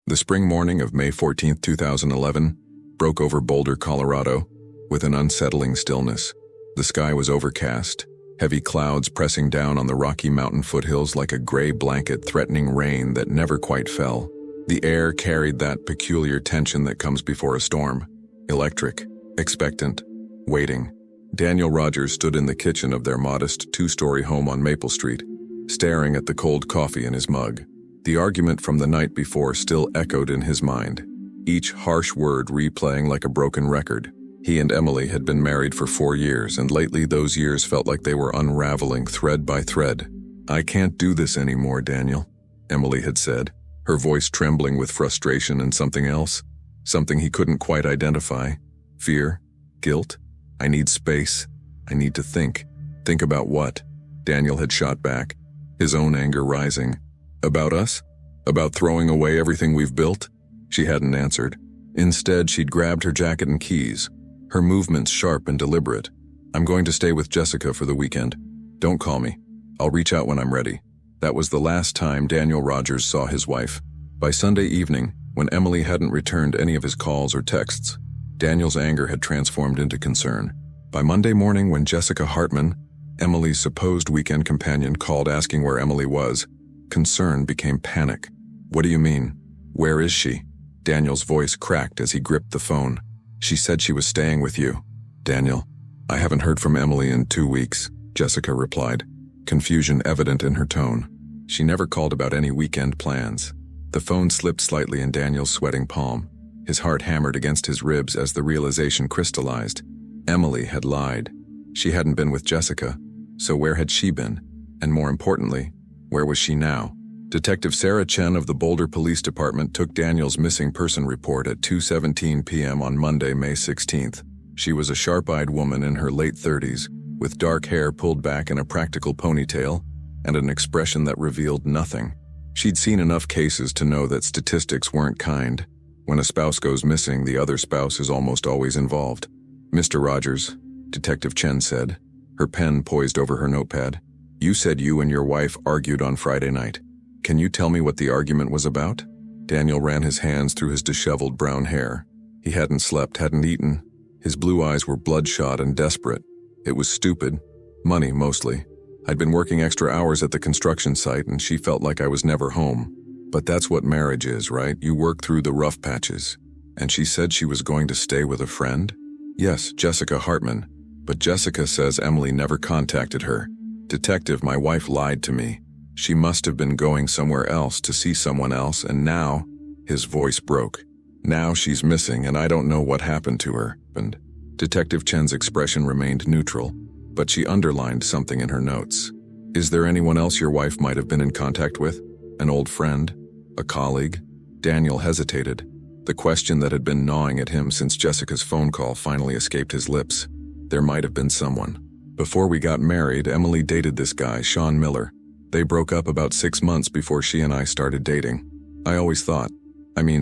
The spring morning of May 14, 2011, broke over Boulder, Colorado, with an unsettling stillness. The sky was overcast, heavy clouds pressing down on the Rocky Mountain foothills like a gray blanket threatening rain that never quite fell. The air carried that peculiar tension that comes before a storm. Electric, expectant, waiting. Daniel Rogers stood in the kitchen of their modest two-story home on Maple Street, staring at the cold coffee in his mug. The argument from the night before still echoed in his mind, each harsh word replaying like a broken record. He and Emily had been married for 4 years, and lately those years felt like they were unraveling thread by thread. "I can't do this anymore, Daniel," Emily had said, her voice trembling with frustration and something else, something he couldn't quite identify. Fear? Guilt? "I need space. I need to think." "Think about what?" Daniel had shot back, his own anger rising. "About us? About throwing away everything we've built?" She hadn't answered. Instead, she'd grabbed her jacket and keys, her movements sharp and deliberate. "I'm going to stay with Jessica for the weekend. Don't call me. I'll reach out when I'm ready." That was the last time Daniel Rogers saw his wife. By Sunday evening, when Emily hadn't returned any of his calls or texts, Daniel's anger had transformed into concern. By Monday morning, when Jessica Hartman, Emily's supposed weekend companion, called asking where Emily was, concern became panic. "What do you mean? Where is she?" Daniel's voice cracked as he gripped the phone. "She said she was staying with you." "Daniel, I haven't heard from Emily in 2 weeks," Jessica replied, confusion evident in her tone. She never called about any weekend plans. The phone slipped slightly in Daniel's sweating palm. His heart hammered against his ribs as the realization crystallized. Emily had lied. She hadn't been with Jessica. So where had she been? And more importantly, where was she now? Detective Sarah Chen of the Boulder Police Department took Daniel's missing person report at 2:17 p.m. on Monday, May 16th. She was a sharp-eyed woman in her late 30s, with dark hair pulled back in a practical ponytail and an expression that revealed nothing. She'd seen enough cases to know that statistics weren't kind. When a spouse goes missing, the other spouse is almost always involved. "Mr. Rogers," Detective Chen said, her pen poised over her notepad, "you said you and your wife argued on Friday night. Can you tell me what the argument was about?" Daniel ran his hands through his disheveled brown hair. He hadn't slept, hadn't eaten. His blue eyes were bloodshot and desperate. It was stupid. Money, mostly. I'd been working extra hours at the construction site, and she felt like I was never home. But that's what marriage is, right? You work through the rough patches. And she said she was going to stay with a friend? Yes, Jessica Hartman. But Jessica says Emily never contacted her. "Detective, my wife lied to me. She must have been going somewhere else to see someone else, and now," his voice broke, "now she's missing and I don't know what happened to her." And Detective Chen's expression remained neutral, but she underlined something in her notes. "Is there anyone else your wife might have been in contact with? An old friend? A colleague?" Daniel hesitated. The question that had been gnawing at him since Jessica's phone call finally escaped his lips. There might have been someone. "Before we got married, Emily dated this guy, Sean Miller. They broke up about 6 months before she and I started dating. I always thought,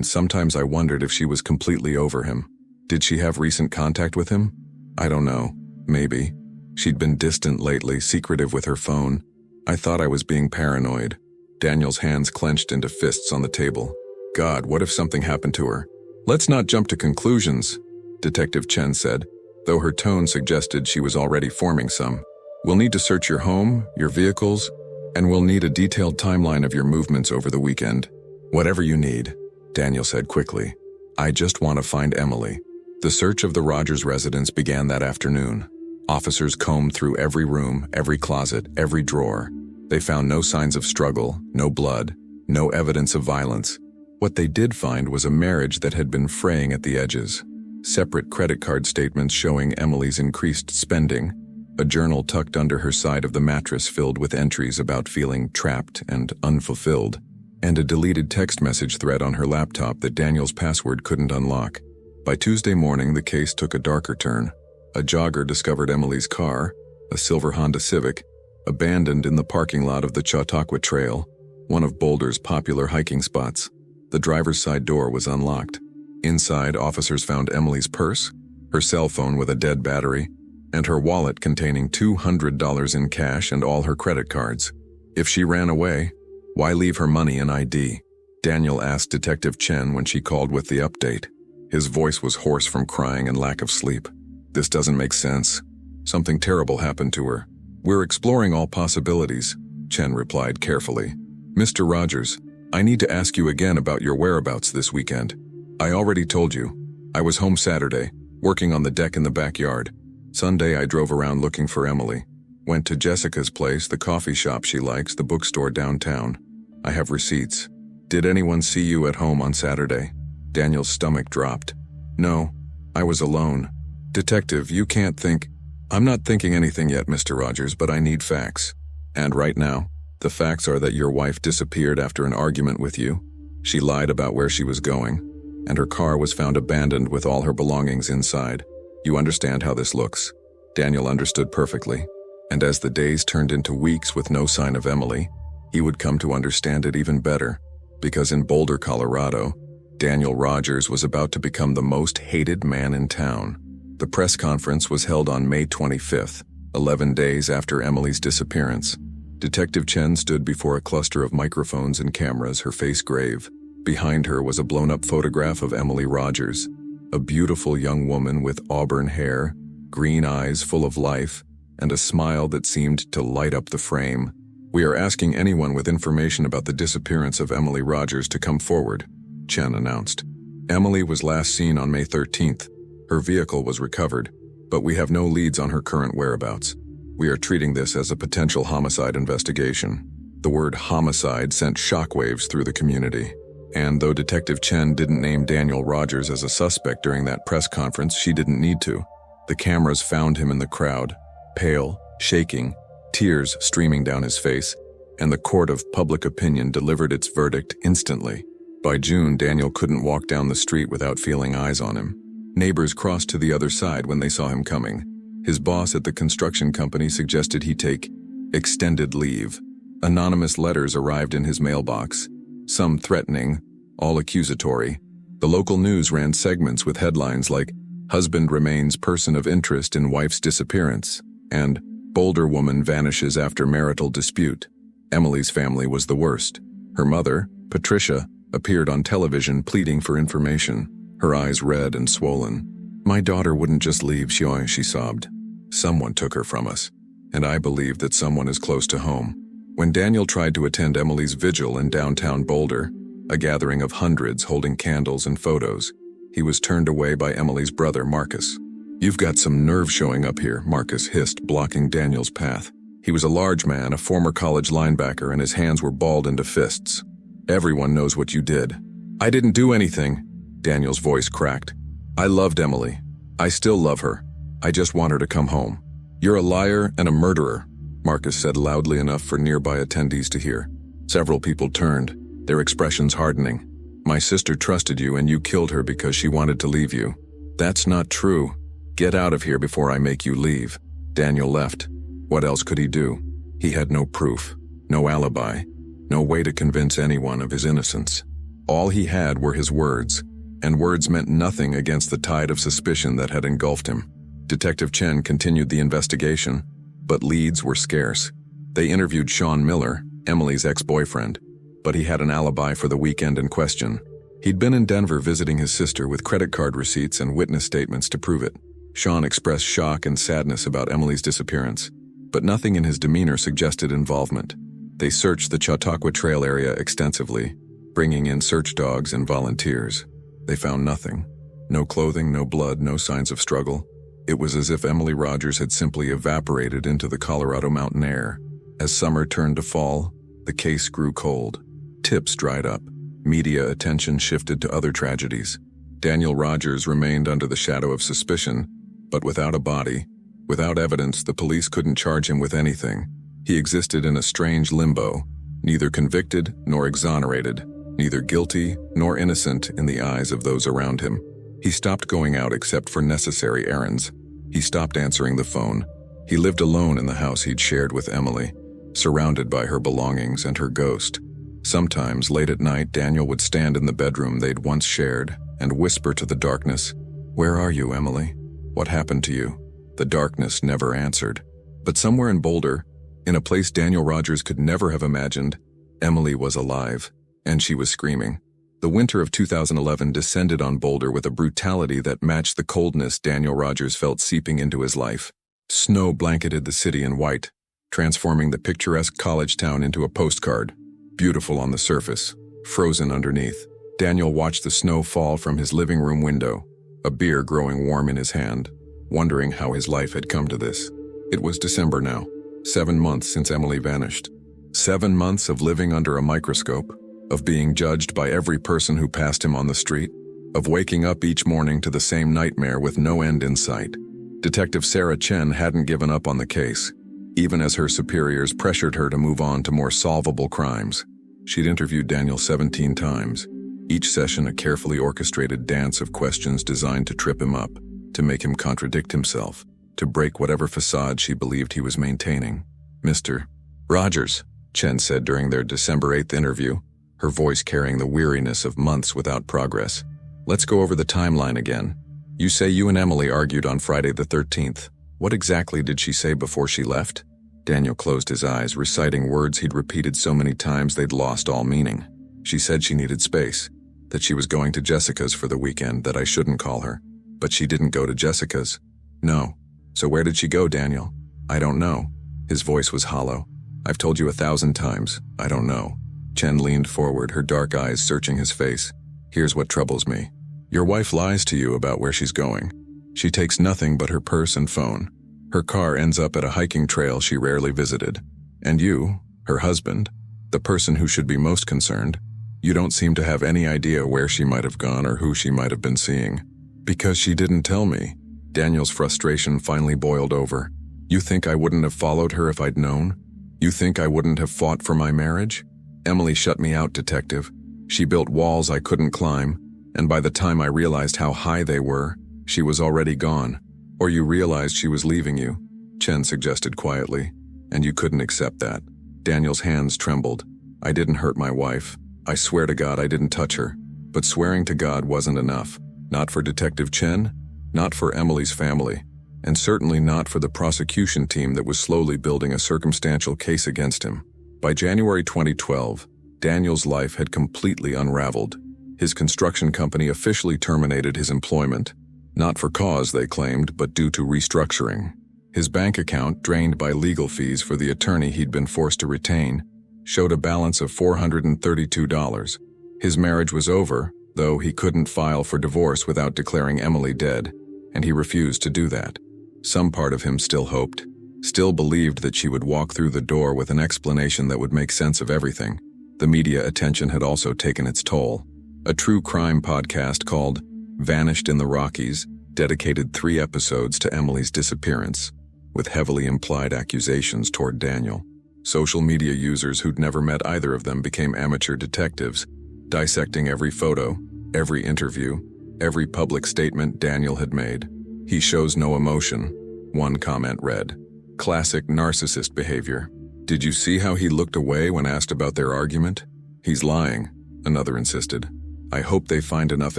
sometimes I wondered if she was completely over him. Did she have recent contact with him? I don't know. Maybe. She'd been distant lately, secretive with her phone. I thought I was being paranoid." Daniel's hands clenched into fists on the table. "God, what if something happened to her?" "Let's not jump to conclusions," Detective Chen said, though her tone suggested she was already forming some. "We'll need to search your home, your vehicles, and we'll need a detailed timeline of your movements over the weekend." "Whatever you need," Daniel said quickly. "I just want to find Emily." The search of the Rogers residence began that afternoon. Officers combed through every room, every closet, every drawer. They found no signs of struggle, no blood, no evidence of violence. What they did find was a marriage that had been fraying at the edges. Separate credit card statements showing Emily's increased spending, a journal tucked under her side of the mattress filled with entries about feeling trapped and unfulfilled, and a deleted text message thread on her laptop that Daniel's password couldn't unlock. By Tuesday morning, the case took a darker turn. A jogger discovered Emily's car, a silver Honda Civic, abandoned in the parking lot of the Chautauqua Trail, one of Boulder's popular hiking spots. The driver's side door was unlocked. Inside, officers found Emily's purse, her cell phone with a dead battery, and her wallet containing $200 in cash and all her credit cards. If she ran away, why leave her money and ID? Daniel asked Detective Chen when she called with the update. His voice was hoarse from crying and lack of sleep. This doesn't make sense. Something terrible happened to her. We're exploring all possibilities, Chen replied carefully. Mr. Rogers, I need to ask you again about your whereabouts this weekend. I already told you. I was home Saturday, working on the deck in the backyard. Sunday I drove around looking for Emily. Went to Jessica's place, the coffee shop she likes, the bookstore downtown. I have receipts. Did anyone see you at home on Saturday? Daniel's stomach dropped. No, I was alone. Detective, you can't think. I'm not thinking anything yet, Mr. Rogers, but I need facts. And right now, the facts are that your wife disappeared after an argument with you. She lied about where she was going, and her car was found abandoned with all her belongings inside. You understand how this looks. Daniel understood perfectly, and as the days turned into weeks with no sign of Emily, he would come to understand it even better, because in Boulder, Colorado, Daniel Rogers was about to become the most hated man in town. The press conference was held on May 25th, 11 days after Emily's disappearance. Detective Chen stood before a cluster of microphones and cameras, her face grave. Behind her was a blown-up photograph of Emily Rogers, a beautiful young woman with auburn hair, green eyes full of life, and a smile that seemed to light up the frame. We are asking anyone with information about the disappearance of Emily Rogers to come forward, Chen announced. Emily was last seen on May 13th. Her vehicle was recovered, but we have no leads on her current whereabouts. We are treating this as a potential homicide investigation. The word homicide sent shockwaves through the community. And though Detective Chen didn't name Daniel Rogers as a suspect during that press conference, she didn't need to. The cameras found him in the crowd, pale, shaking, tears streaming down his face, and the court of public opinion delivered its verdict instantly. By June, Daniel couldn't walk down the street without feeling eyes on him. Neighbors crossed to the other side when they saw him coming. His boss at the construction company suggested he take extended leave. Anonymous letters arrived in his mailbox, some threatening, all accusatory. The local news ran segments with headlines like, "Husband remains person of interest in wife's disappearance," and "Boulder woman vanishes after marital dispute." Emily's family was the worst. Her mother, Patricia, appeared on television pleading for information, her eyes red and swollen. "My daughter wouldn't just leave," she sobbed. "Someone took her from us, and I believe that someone is close to home." When Daniel tried to attend Emily's vigil in downtown Boulder, a gathering of hundreds holding candles and photos, he was turned away by Emily's brother, Marcus. "You've got some nerve showing up here," Marcus hissed, blocking Daniel's path. He was a large man, a former college linebacker, and his hands were balled into fists. "Everyone knows what you did." "I didn't do anything," Daniel's voice cracked. "I loved Emily. I still love her. I just want her to come home." "You're a liar and a murderer," Marcus said loudly enough for nearby attendees to hear. Several people turned, their expressions hardening. "My sister trusted you and you killed her because she wanted to leave you." "That's not true. Get out of here before I make you leave." Daniel left. What else could he do? He had no proof, no alibi, no way to convince anyone of his innocence. All he had were his words, and words meant nothing against the tide of suspicion that had engulfed him. Detective Chen continued the investigation, but leads were scarce. They interviewed Sean Miller, Emily's ex-boyfriend, but he had an alibi for the weekend in question. He'd been in Denver visiting his sister with credit card receipts and witness statements to prove it. Sean expressed shock and sadness about Emily's disappearance, but nothing in his demeanor suggested involvement. They searched the Chautauqua Trail area extensively, bringing in search dogs and volunteers. They found nothing. No clothing, no blood, no signs of struggle. It was as if Emily Rogers had simply evaporated into the Colorado mountain air. As summer turned to fall, the case grew cold. Tips dried up. Media attention shifted to other tragedies. Daniel Rogers remained under the shadow of suspicion, but without a body, without evidence, the police couldn't charge him with anything. He existed in a strange limbo, neither convicted nor exonerated, neither guilty nor innocent in the eyes of those around him. He stopped going out except for necessary errands. He stopped answering the phone. He lived alone in the house he'd shared with Emily, surrounded by her belongings and her ghost. Sometimes, late at night, Daniel would stand in the bedroom they'd once shared and whisper to the darkness, "Where are you, Emily? What happened to you?" The darkness never answered. But somewhere in Boulder, in a place Daniel Rogers could never have imagined, Emily was alive. And she was screaming. The winter of 2011 descended on Boulder with a brutality that matched the coldness Daniel Rogers felt seeping into his life. Snow blanketed the city in white, transforming the picturesque college town into a postcard, beautiful on the surface, frozen underneath. Daniel watched the snow fall from his living room window, a beer growing warm in his hand, wondering how his life had come to this. It was December now, 7 months since Emily vanished. 7 months of living under a microscope, of being judged by every person who passed him on the street, of waking up each morning to the same nightmare with no end in sight. Detective Sarah Chen hadn't given up on the case, even as her superiors pressured her to move on to more solvable crimes. She'd interviewed Daniel 17 times, each session a carefully orchestrated dance of questions designed to trip him up, to make him contradict himself, to break whatever facade she believed he was maintaining. "Mr. Rogers," Chen said during their December 8th interview, her voice carrying the weariness of months without progress. "Let's go over the timeline again. You say you and Emily argued on Friday the 13th. What exactly did she say before she left?" Daniel closed his eyes, reciting words he'd repeated so many times they'd lost all meaning. "She said she needed space, that she was going to Jessica's for the weekend, that I shouldn't call her. But she didn't go to Jessica's." "No. So where did she go, Daniel?" "I don't know." His voice was hollow. "I've told you 1,000 times. I don't know." Chen leaned forward, her dark eyes searching his face. "Here's what troubles me. Your wife lies to you about where she's going. She takes nothing but her purse and phone. Her car ends up at a hiking trail she rarely visited. And you, her husband, the person who should be most concerned, you don't seem to have any idea where she might have gone or who she might have been seeing." "Because she didn't tell me." Daniel's frustration finally boiled over. "You think I wouldn't have followed her if I'd known? You think I wouldn't have fought for my marriage? Emily shut me out, detective. She built walls I couldn't climb, and by the time I realized how high they were, she was already gone. Or you realized she was leaving you," Chen suggested quietly, "and you couldn't accept that." Daniel's hands trembled. "I didn't hurt my wife. I swear to God I didn't touch her." But swearing to God wasn't enough. Not for Detective Chen, not for Emily's family, and certainly not for the prosecution team that was slowly building a circumstantial case against him. By January 2012, Daniel's life had completely unraveled. His construction company officially terminated his employment, not for cause, they claimed, but due to restructuring. His bank account, drained by legal fees for the attorney he'd been forced to retain, showed a balance of $432. His marriage was over, though he couldn't file for divorce without declaring Emily dead, and he refused to do that. Some part of him still hoped, still believed that she would walk through the door with an explanation that would make sense of everything. The media attention had also taken its toll. A true crime podcast called Vanished in the Rockies dedicated 3 episodes to Emily's disappearance, with heavily implied accusations toward Daniel. Social media users who'd never met either of them became amateur detectives, dissecting every photo, every interview, every public statement Daniel had made. "He shows no emotion," one comment read. "Classic narcissist behavior. Did you see how he looked away when asked about their argument?" "He's lying," another insisted. "I hope they find enough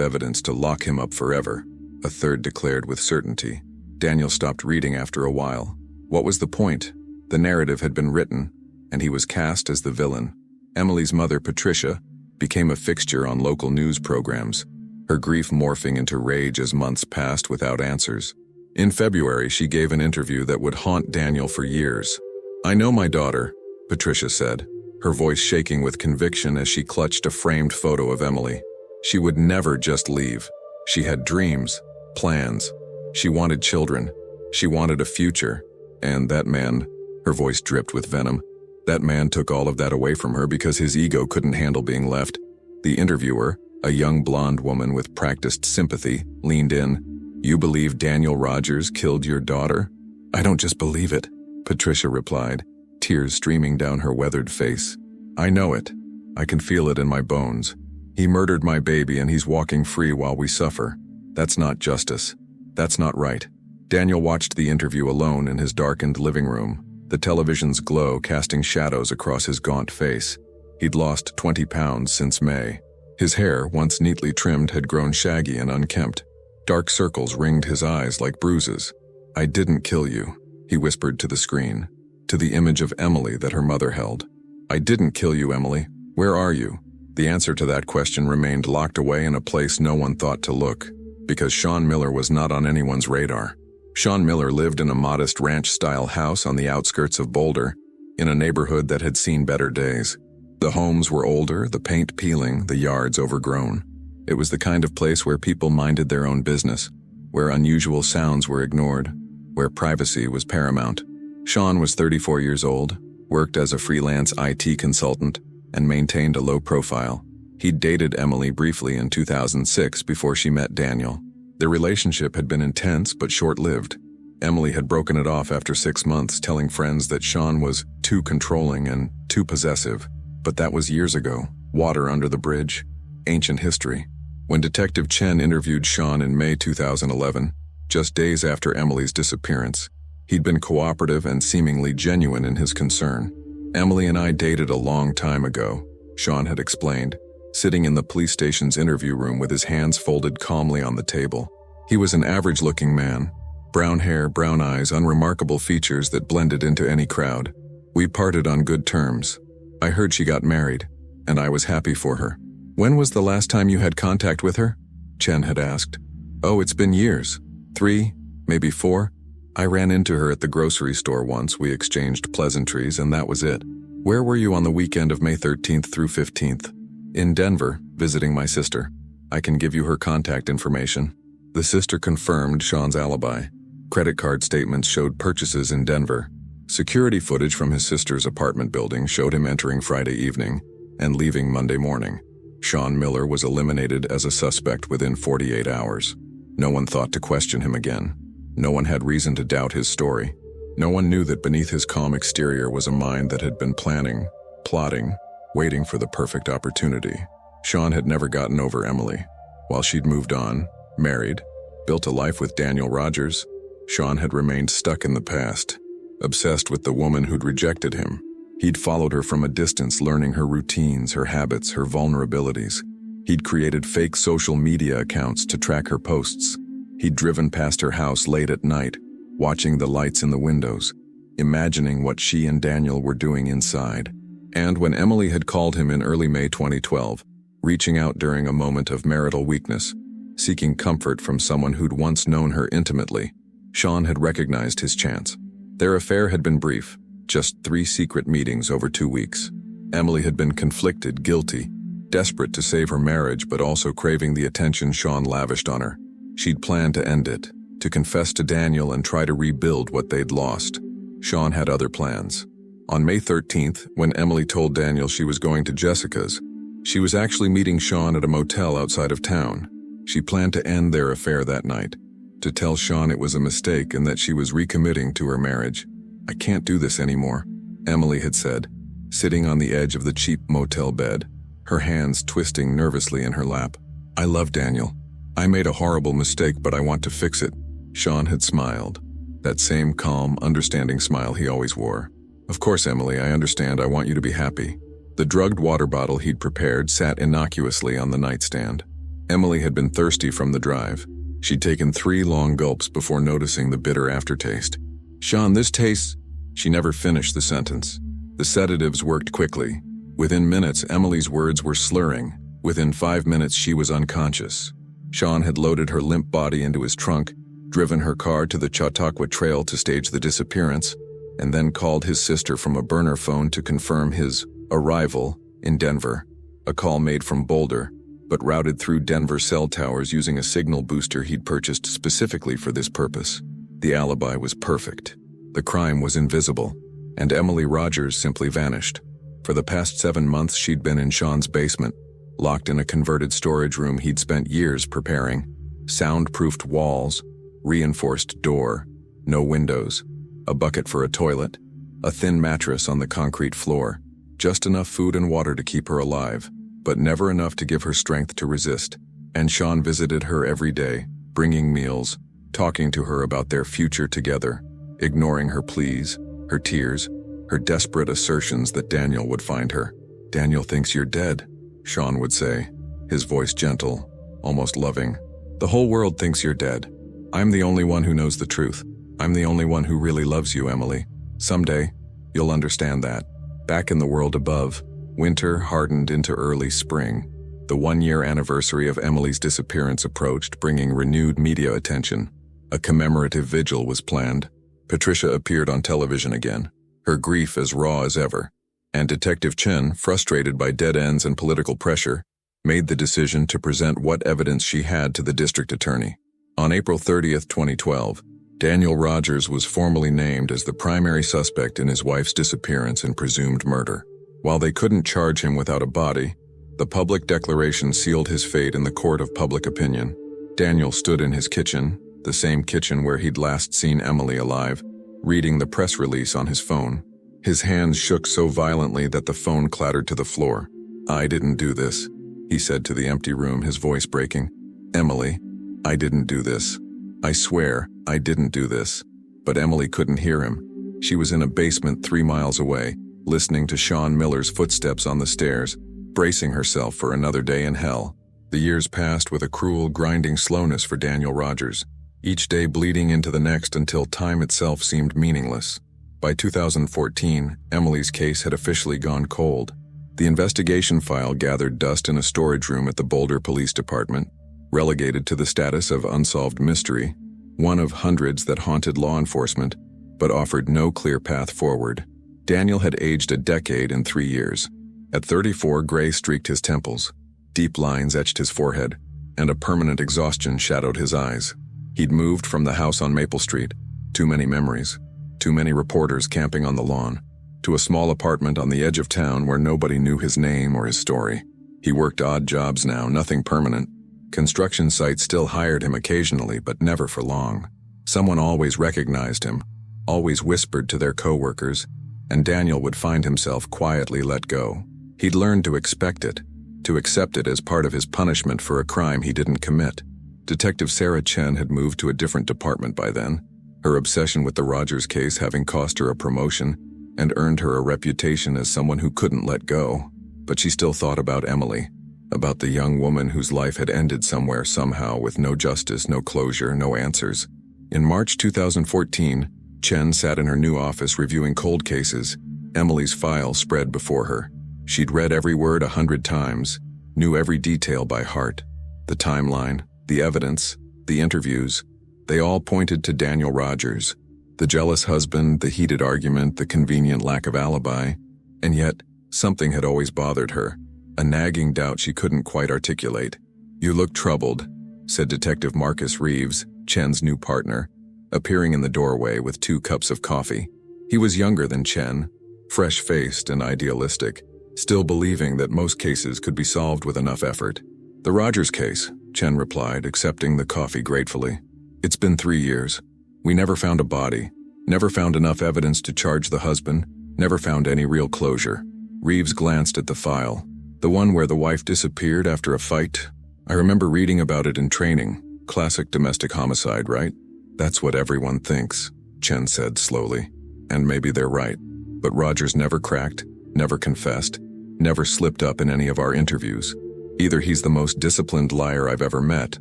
evidence to lock him up forever," a third declared with certainty. Daniel stopped reading after a while. What was the point? The narrative had been written, and he was cast as the villain. Emily's mother, Patricia, became a fixture on local news programs, her grief morphing into rage as months passed without answers. In February, she gave an interview that would haunt Daniel for years. "I know my daughter," Patricia said, her voice shaking with conviction as she clutched a framed photo of Emily. She would never just leave. She had dreams, plans. She wanted children. She wanted a future. And that man, her voice dripped with venom, that man took all of that away from her because his ego couldn't handle being left. The interviewer, a young blonde woman with practiced sympathy, leaned in. "You believe Daniel Rogers killed your daughter?" "I don't just believe it," Patricia replied, tears streaming down her weathered face. "I know it. I can feel it in my bones. He murdered my baby and he's walking free while we suffer. That's not justice. That's not right." Daniel watched the interview alone in his darkened living room, the television's glow casting shadows across his gaunt face. He'd lost 20 pounds since May. His hair, once neatly trimmed, had grown shaggy and unkempt. Dark circles ringed his eyes like bruises. "I didn't kill you," he whispered to the screen, to the image of Emily that her mother held. "I didn't kill you, Emily. Where are you?" The answer to that question remained locked away in a place no one thought to look, because Sean Miller was not on anyone's radar. Sean Miller lived in a modest ranch-style house on the outskirts of Boulder, in a neighborhood that had seen better days. The homes were older, the paint peeling, the yards overgrown. It was the kind of place where people minded their own business, where unusual sounds were ignored, where privacy was paramount. Sean was 34 years old, worked as a freelance IT consultant, and maintained a low profile. He'd dated Emily briefly in 2006 before she met Daniel. Their relationship had been intense but short-lived. Emily had broken it off after 6 months, telling friends that Sean was too controlling and too possessive. But that was years ago. Water under the bridge. Ancient history. When Detective Chen interviewed Sean in May 2011, just days after Emily's disappearance, he'd been cooperative and seemingly genuine in his concern. "Emily and I dated a long time ago," Sean had explained, sitting in the police station's interview room with his hands folded calmly on the table. He was an average-looking man. Brown hair, brown eyes, unremarkable features that blended into any crowd. "We parted on good terms. I heard she got married, and I was happy for her." "When was the last time you had contact with her?" Chen had asked. "Oh, it's been years. 3, maybe 4. I ran into her at the grocery store once. We exchanged pleasantries, and that was it." "Where were you on the weekend of May 13th through 15th? "In Denver, visiting my sister. I can give you her contact information." The sister confirmed Sean's alibi. Credit card statements showed purchases in Denver. Security footage from his sister's apartment building showed him entering Friday evening and leaving Monday morning. Sean Miller was eliminated as a suspect within 48 hours. No one thought to question him again. No one had reason to doubt his story. No one knew that beneath his calm exterior was a mind that had been planning, plotting, waiting for the perfect opportunity. Sean had never gotten over Emily. While she'd moved on, married, built a life with Daniel Rogers, Sean had remained stuck in the past, obsessed with the woman who'd rejected him. He'd followed her from a distance, learning her routines, her habits, her vulnerabilities. He'd created fake social media accounts to track her posts. He'd driven past her house late at night, watching the lights in the windows, imagining what she and Daniel were doing inside. And when Emily had called him in early May 2012, reaching out during a moment of marital weakness, seeking comfort from someone who'd once known her intimately, Sean had recognized his chance. Their affair had been brief, just 3 secret meetings over 2 weeks. Emily had been conflicted, guilty, desperate to save her marriage but also craving the attention Sean lavished on her. She'd planned to end it, to confess to Daniel and try to rebuild what they'd lost. Sean had other plans. On May 13th, when Emily told Daniel she was going to Jessica's, she was actually meeting Sean at a motel outside of town. She planned to end their affair that night, to tell Sean it was a mistake and that she was recommitting to her marriage. "I can't do this anymore," Emily had said, sitting on the edge of the cheap motel bed, her hands twisting nervously in her lap. "I love Daniel. I made a horrible mistake, but I want to fix it." Sean had smiled, that same calm, understanding smile he always wore. "Of course, Emily, I understand. I want you to be happy." The drugged water bottle he'd prepared sat innocuously on the nightstand. Emily had been thirsty from the drive. She'd taken 3 long gulps before noticing the bitter aftertaste. "Sean, this tastes—" She never finished the sentence. The sedatives worked quickly. Within minutes, Emily's words were slurring. Within 5 minutes, she was unconscious. Sean had loaded her limp body into his trunk, driven her car to the Chautauqua Trail to stage the disappearance, and then called his sister from a burner phone to confirm his arrival in Denver. A call made from Boulder, but routed through Denver cell towers using a signal booster he'd purchased specifically for this purpose. The alibi was perfect. The crime was invisible, and Emily Rogers simply vanished. For the past 7 months, she'd been in Sean's basement, locked in a converted storage room he'd spent years preparing. Soundproofed walls, reinforced door, no windows, a bucket for a toilet, a thin mattress on the concrete floor, just enough food and water to keep her alive, but never enough to give her strength to resist. And Sean visited her every day, bringing meals, talking to her about their future together, ignoring her pleas, her tears, her desperate assertions that Daniel would find her. "Daniel thinks you're dead," Sean would say, his voice gentle, almost loving. "The whole world thinks you're dead. I'm the only one who knows the truth. I'm the only one who really loves you, Emily. Someday, you'll understand that." Back in the world above, Winter hardened into early spring. The one-year anniversary of Emily's disappearance approached, bringing renewed media attention. A commemorative vigil was planned. Patricia appeared on television again, her grief as raw as ever. And Detective Chen, frustrated by dead ends and political pressure, made the decision to present what evidence she had to the district attorney. On April 30th, 2012, Daniel Rogers was formally named as the primary suspect in his wife's disappearance and presumed murder. While they couldn't charge him without a body, the public declaration sealed his fate in the court of public opinion. Daniel stood in his kitchen, the same kitchen where he'd last seen Emily alive, reading the press release on his phone. His hands shook so violently that the phone clattered to the floor. "I didn't do this," he said to the empty room, his voice breaking. "Emily, I didn't do this. I swear, I didn't do this." But Emily couldn't hear him. She was in a basement 3 miles away, listening to Sean Miller's footsteps on the stairs, bracing herself for another day in hell. The years passed with a cruel, grinding slowness for Daniel Rogers, each day bleeding into the next until time itself seemed meaningless. By 2014, Emily's case had officially gone cold. The investigation file gathered dust in a storage room at the Boulder Police Department, relegated to the status of unsolved mystery, one of hundreds that haunted law enforcement, but offered no clear path forward. Daniel had aged a decade in 3 years. At 34, gray streaked his temples, deep lines etched his forehead, and a permanent exhaustion shadowed his eyes. He'd moved from the house on Maple Street, too many memories, too many reporters camping on the lawn, to a small apartment on the edge of town where nobody knew his name or his story. He worked odd jobs now, nothing permanent. Construction sites still hired him occasionally, but never for long. Someone always recognized him, always whispered to their co-workers, and Daniel would find himself quietly let go. He'd learned to expect it, to accept it as part of his punishment for a crime he didn't commit. Detective Sarah Chen had moved to a different department by then, her obsession with the Rogers case having cost her a promotion and earned her a reputation as someone who couldn't let go. But she still thought about Emily, about the young woman whose life had ended somewhere somehow with no justice, no closure, no answers. In March 2014, Chen sat in her new office reviewing cold cases. Emily's file spread before her. She'd read every word 100 times, knew every detail by heart. The timeline, the evidence, the interviews, they all pointed to Daniel Rogers. The jealous husband, the heated argument, the convenient lack of alibi. And yet, something had always bothered her, a nagging doubt she couldn't quite articulate. "You look troubled," said Detective Marcus Reeves, Chen's new partner, appearing in the doorway with 2 cups of coffee. He was younger than Chen, fresh-faced and idealistic, still believing that most cases could be solved with enough effort. "The Rogers case," Chen replied, accepting the coffee gratefully. "It's been 3 years. We never found a body, never found enough evidence to charge the husband, never found any real closure." Reeves glanced at the file. "The one where the wife disappeared after a fight? I remember reading about it in training. Classic domestic homicide, right?" "That's what everyone thinks," Chen said slowly. "And maybe they're right. But Rogers never cracked, never confessed, never slipped up in any of our interviews. Either he's the most disciplined liar I've ever met,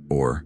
or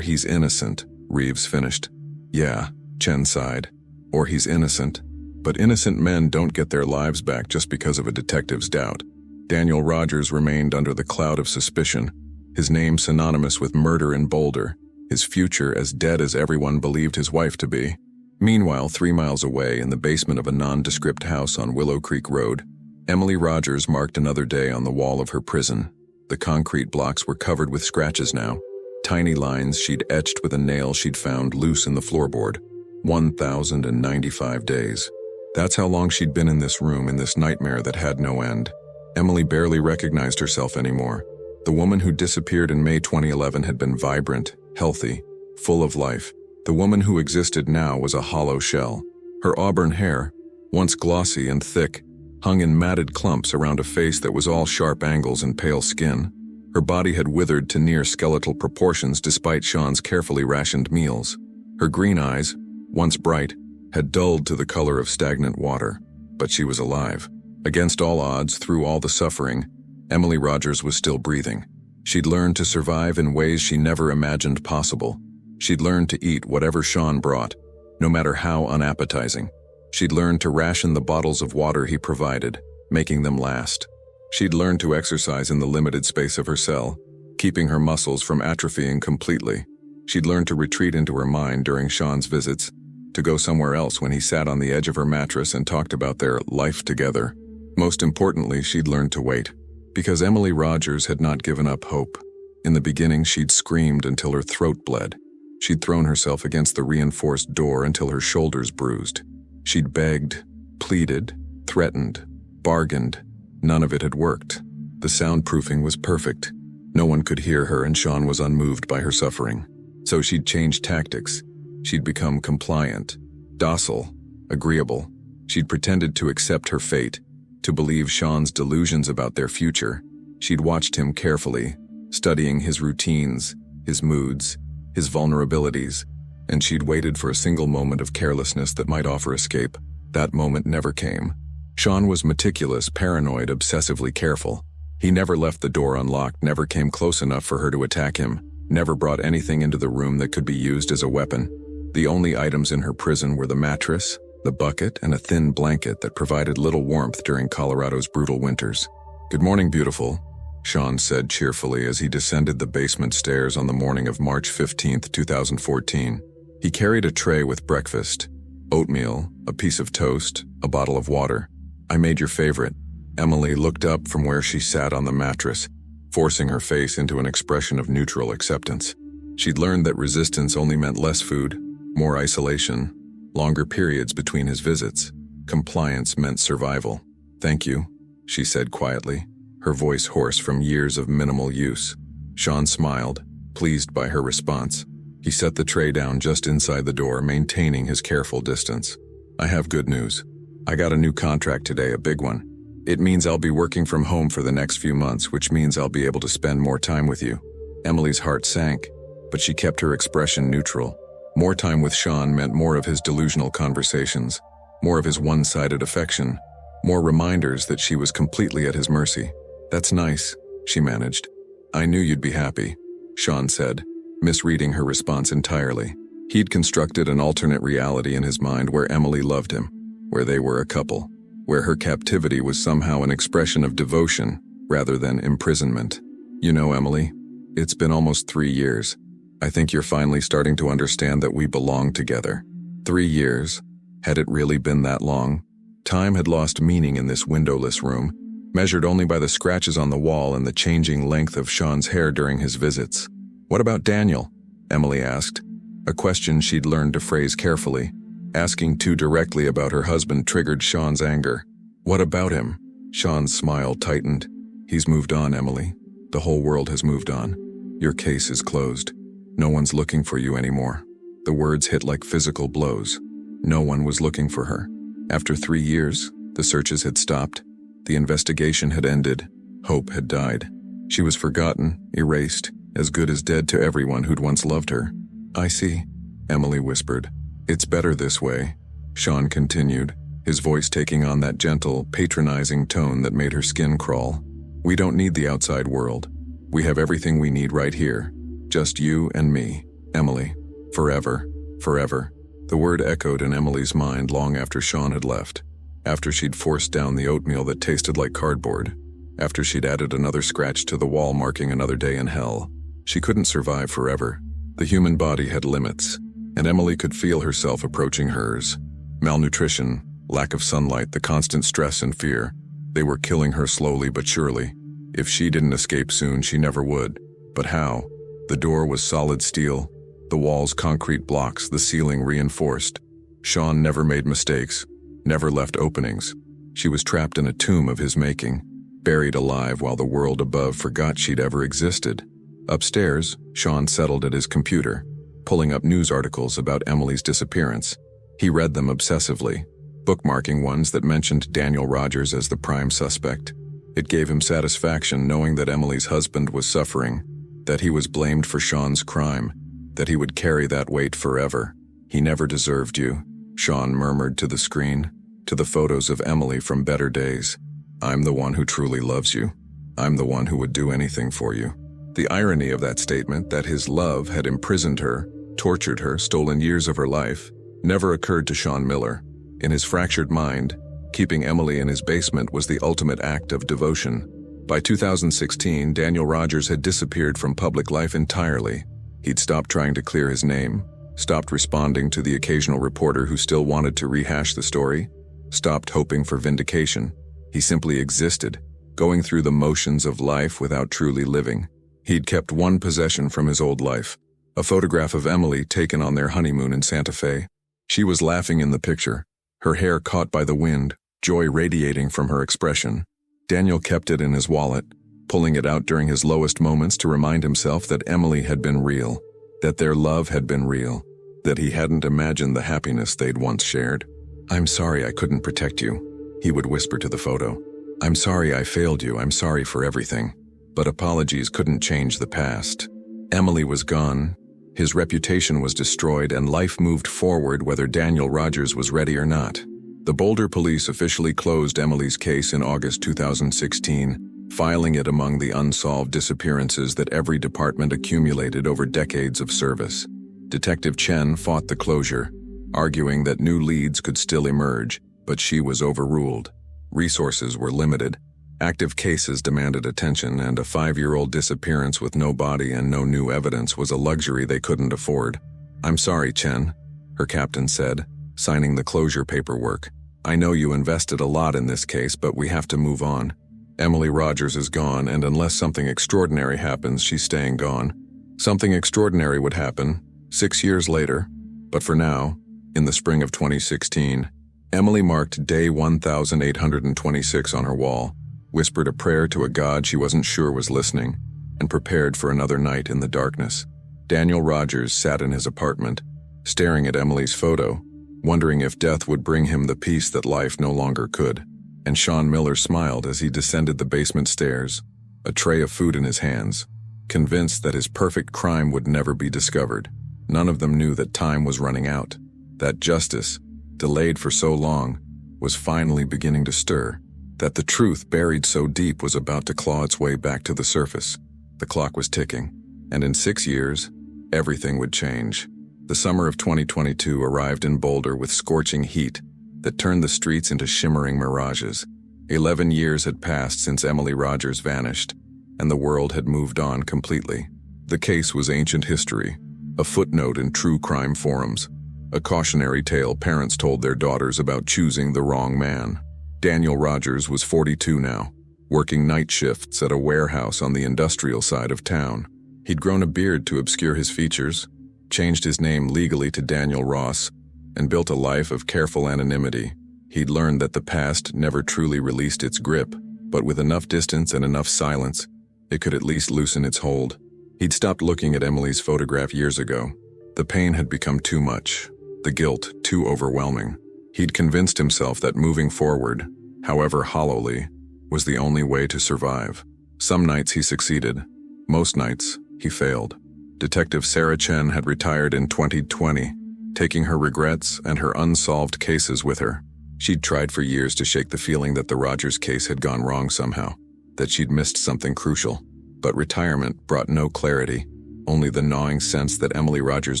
he's innocent," Reeves finished. "Yeah," Chen sighed. "Or he's innocent. But innocent men don't get their lives back just because of a detective's doubt." Daniel Rogers remained under the cloud of suspicion, his name synonymous with murder in Boulder, his future as dead as everyone believed his wife to be. Meanwhile, 3 miles away, in the basement of a nondescript house on Willow Creek Road, Emily Rogers marked another day on the wall of her prison. The concrete blocks were covered with scratches now, tiny lines she'd etched with a nail she'd found loose in the floorboard. 1,095 days. That's how long she'd been in this room, in this nightmare that had no end. Emily barely recognized herself anymore. The woman who disappeared in May 2011 had been vibrant, healthy, full of life. The woman who existed now was a hollow shell. Her auburn hair, once glossy and thick, hung in matted clumps around a face that was all sharp angles and pale skin. Her body had withered to near skeletal proportions despite Sean's carefully rationed meals. Her green eyes, once bright, had dulled to the color of stagnant water. But she was alive. Against all odds, through all the suffering, Emily Rogers was still breathing. She'd learned to survive in ways she never imagined possible. She'd learned to eat whatever Sean brought, no matter how unappetizing. She'd learned to ration the bottles of water he provided, making them last. She'd learned to exercise in the limited space of her cell, keeping her muscles from atrophying completely. She'd learned to retreat into her mind during Sean's visits, to go somewhere else when he sat on the edge of her mattress and talked about their life together. Most importantly, she'd learned to wait, because Emily Rogers had not given up hope. In the beginning, she'd screamed until her throat bled. She'd thrown herself against the reinforced door until her shoulders bruised. She'd begged, pleaded, threatened, bargained. None of it had worked. The soundproofing was perfect. No one could hear her, and Sean was unmoved by her suffering. So she'd changed tactics. She'd become compliant, docile, agreeable. She'd pretended to accept her fate, to believe Sean's delusions about their future. She'd watched him carefully, studying his routines, his moods, his vulnerabilities, and she'd waited for a single moment of carelessness that might offer escape. That moment never came. Sean was meticulous, paranoid, obsessively careful. He never left the door unlocked, never came close enough for her to attack him, never brought anything into the room that could be used as a weapon. The only items in her prison were the mattress, the bucket, and a thin blanket that provided little warmth during Colorado's brutal winters. "Good morning, beautiful," Sean said cheerfully as he descended the basement stairs on the morning of March 15, 2014. He carried a tray with breakfast, oatmeal, a piece of toast, a bottle of water. "I made your favorite." Emily looked up from where she sat on the mattress, forcing her face into an expression of neutral acceptance. She'd learned that resistance only meant less food, more isolation, longer periods between his visits. Compliance meant survival. "Thank you," she said quietly, her voice hoarse from years of minimal use. Sean smiled, pleased by her response. He set the tray down just inside the door, maintaining his careful distance. "I have good news. I got a new contract today, a big one. It means I'll be working from home for the next few months, which means I'll be able to spend more time with you." Emily's heart sank, but she kept her expression neutral. More time with Sean meant more of his delusional conversations, more of his one-sided affection, more reminders that she was completely at his mercy. "That's nice," she managed. "I knew you'd be happy," Sean said, misreading her response entirely. He'd constructed an alternate reality in his mind where Emily loved him, where they were a couple, where her captivity was somehow an expression of devotion rather than imprisonment. "You know, Emily, it's been almost 3 years. I think you're finally starting to understand that we belong together." 3 years? Had it really been that long? Time had lost meaning in this windowless room, measured only by the scratches on the wall and the changing length of Sean's hair during his visits. "What about Daniel?" Emily asked, a question she'd learned to phrase carefully. Asking too directly about her husband triggered Sean's anger. "What about him?" Sean's smile tightened. "He's moved on, Emily. The whole world has moved on. Your case is closed. No one's looking for you anymore." The words hit like physical blows. No one was looking for her. After 3 years, the searches had stopped. The investigation had ended. Hope had died. She was forgotten, erased, as good as dead to everyone who'd once loved her. "I see," Emily whispered. "It's better this way," Sean continued, his voice taking on that gentle, patronizing tone that made her skin crawl. "We don't need the outside world. We have everything we need right here. Just you and me, Emily. Forever, forever." The word echoed in Emily's mind long after Sean had left, after she'd forced down the oatmeal that tasted like cardboard, after she'd added another scratch to the wall marking another day in hell. She couldn't survive forever. The human body had limits, and Emily could feel herself approaching hers. Malnutrition, lack of sunlight, the constant stress and fear. They were killing her slowly but surely. If she didn't escape soon, she never would. But how? The door was solid steel, the walls concrete blocks, the ceiling reinforced. Sean never made mistakes, never left openings. She was trapped in a tomb of his making, buried alive while the world above forgot she'd ever existed. Upstairs, Sean settled at his computer, pulling up news articles about Emily's disappearance. He read them obsessively, bookmarking ones that mentioned Daniel Rogers as the prime suspect. It gave him satisfaction knowing that Emily's husband was suffering, that he was blamed for Sean's crime, that he would carry that weight forever. "He never deserved you," Sean murmured to the screen, to the photos of Emily from better days. "I'm the one who truly loves you. I'm the one who would do anything for you." The irony of that statement, that his love had imprisoned her, tortured her, stolen years of her life, never occurred to Sean Miller. In his fractured mind, keeping Emily in his basement was the ultimate act of devotion. By 2016, Daniel Rogers had disappeared from public life entirely. He'd stopped trying to clear his name, stopped responding to the occasional reporter who still wanted to rehash the story, stopped hoping for vindication. He simply existed, going through the motions of life without truly living. He'd kept one possession from his old life, a photograph of Emily taken on their honeymoon in Santa Fe. She was laughing in the picture, her hair caught by the wind, joy radiating from her expression. Daniel kept it in his wallet, pulling it out during his lowest moments to remind himself that Emily had been real, that their love had been real, that he hadn't imagined the happiness they'd once shared. "I'm sorry I couldn't protect you," he would whisper to the photo. "I'm sorry I failed you, I'm sorry for everything." But apologies couldn't change the past. Emily was gone, his reputation was destroyed, and life moved forward whether Daniel Rogers was ready or not. The Boulder police officially closed Emily's case in August 2016, filing it among the unsolved disappearances that every department accumulated over decades of service. Detective Chen fought the closure, arguing that new leads could still emerge, but she was overruled. Resources were limited, active cases demanded attention, and a 5-year-old disappearance with no body and no new evidence was a luxury they couldn't afford. "I'm sorry, Chen," her captain said, signing the closure paperwork. "I know you invested a lot in this case, but we have to move on. Emily Rogers is gone, and unless something extraordinary happens, she's staying gone." Something extraordinary would happen 6 years later, but for now, in the spring of 2016, Emily marked day 1826 on her wall, whispered a prayer to a God she wasn't sure was listening, and prepared for another night in the darkness. Daniel Rogers sat in his apartment, staring at Emily's photo, wondering if death would bring him the peace that life no longer could. And Sean Miller smiled as he descended the basement stairs, a tray of food in his hands, convinced that his perfect crime would never be discovered. None of them knew that time was running out, that justice, delayed for so long, was finally beginning to stir, that the truth buried so deep was about to claw its way back to the surface. The clock was ticking, and in 6 years, everything would change. The summer of 2022 arrived in Boulder with scorching heat that turned the streets into shimmering mirages. 11 years had passed since Emily Rogers vanished, and the world had moved on completely. The case was ancient history, a footnote in true crime forums, a cautionary tale parents told their daughters about choosing the wrong man. Daniel Rogers was 42 now, working night shifts at a warehouse on the industrial side of town. He'd grown a beard to obscure his features, changed his name legally to Daniel Ross, and built a life of careful anonymity. He'd learned that the past never truly released its grip, but with enough distance and enough silence, it could at least loosen its hold. He'd stopped looking at Emily's photograph years ago. The pain had become too much, the guilt too overwhelming. He'd convinced himself that moving forward, however hollowly, was the only way to survive. Some nights he succeeded. Most nights, he failed. Detective Sarah Chen had retired in 2020, taking her regrets and her unsolved cases with her. She'd tried for years to shake the feeling that the Rogers case had gone wrong somehow, that she'd missed something crucial. But retirement brought no clarity, only the gnawing sense that Emily Rogers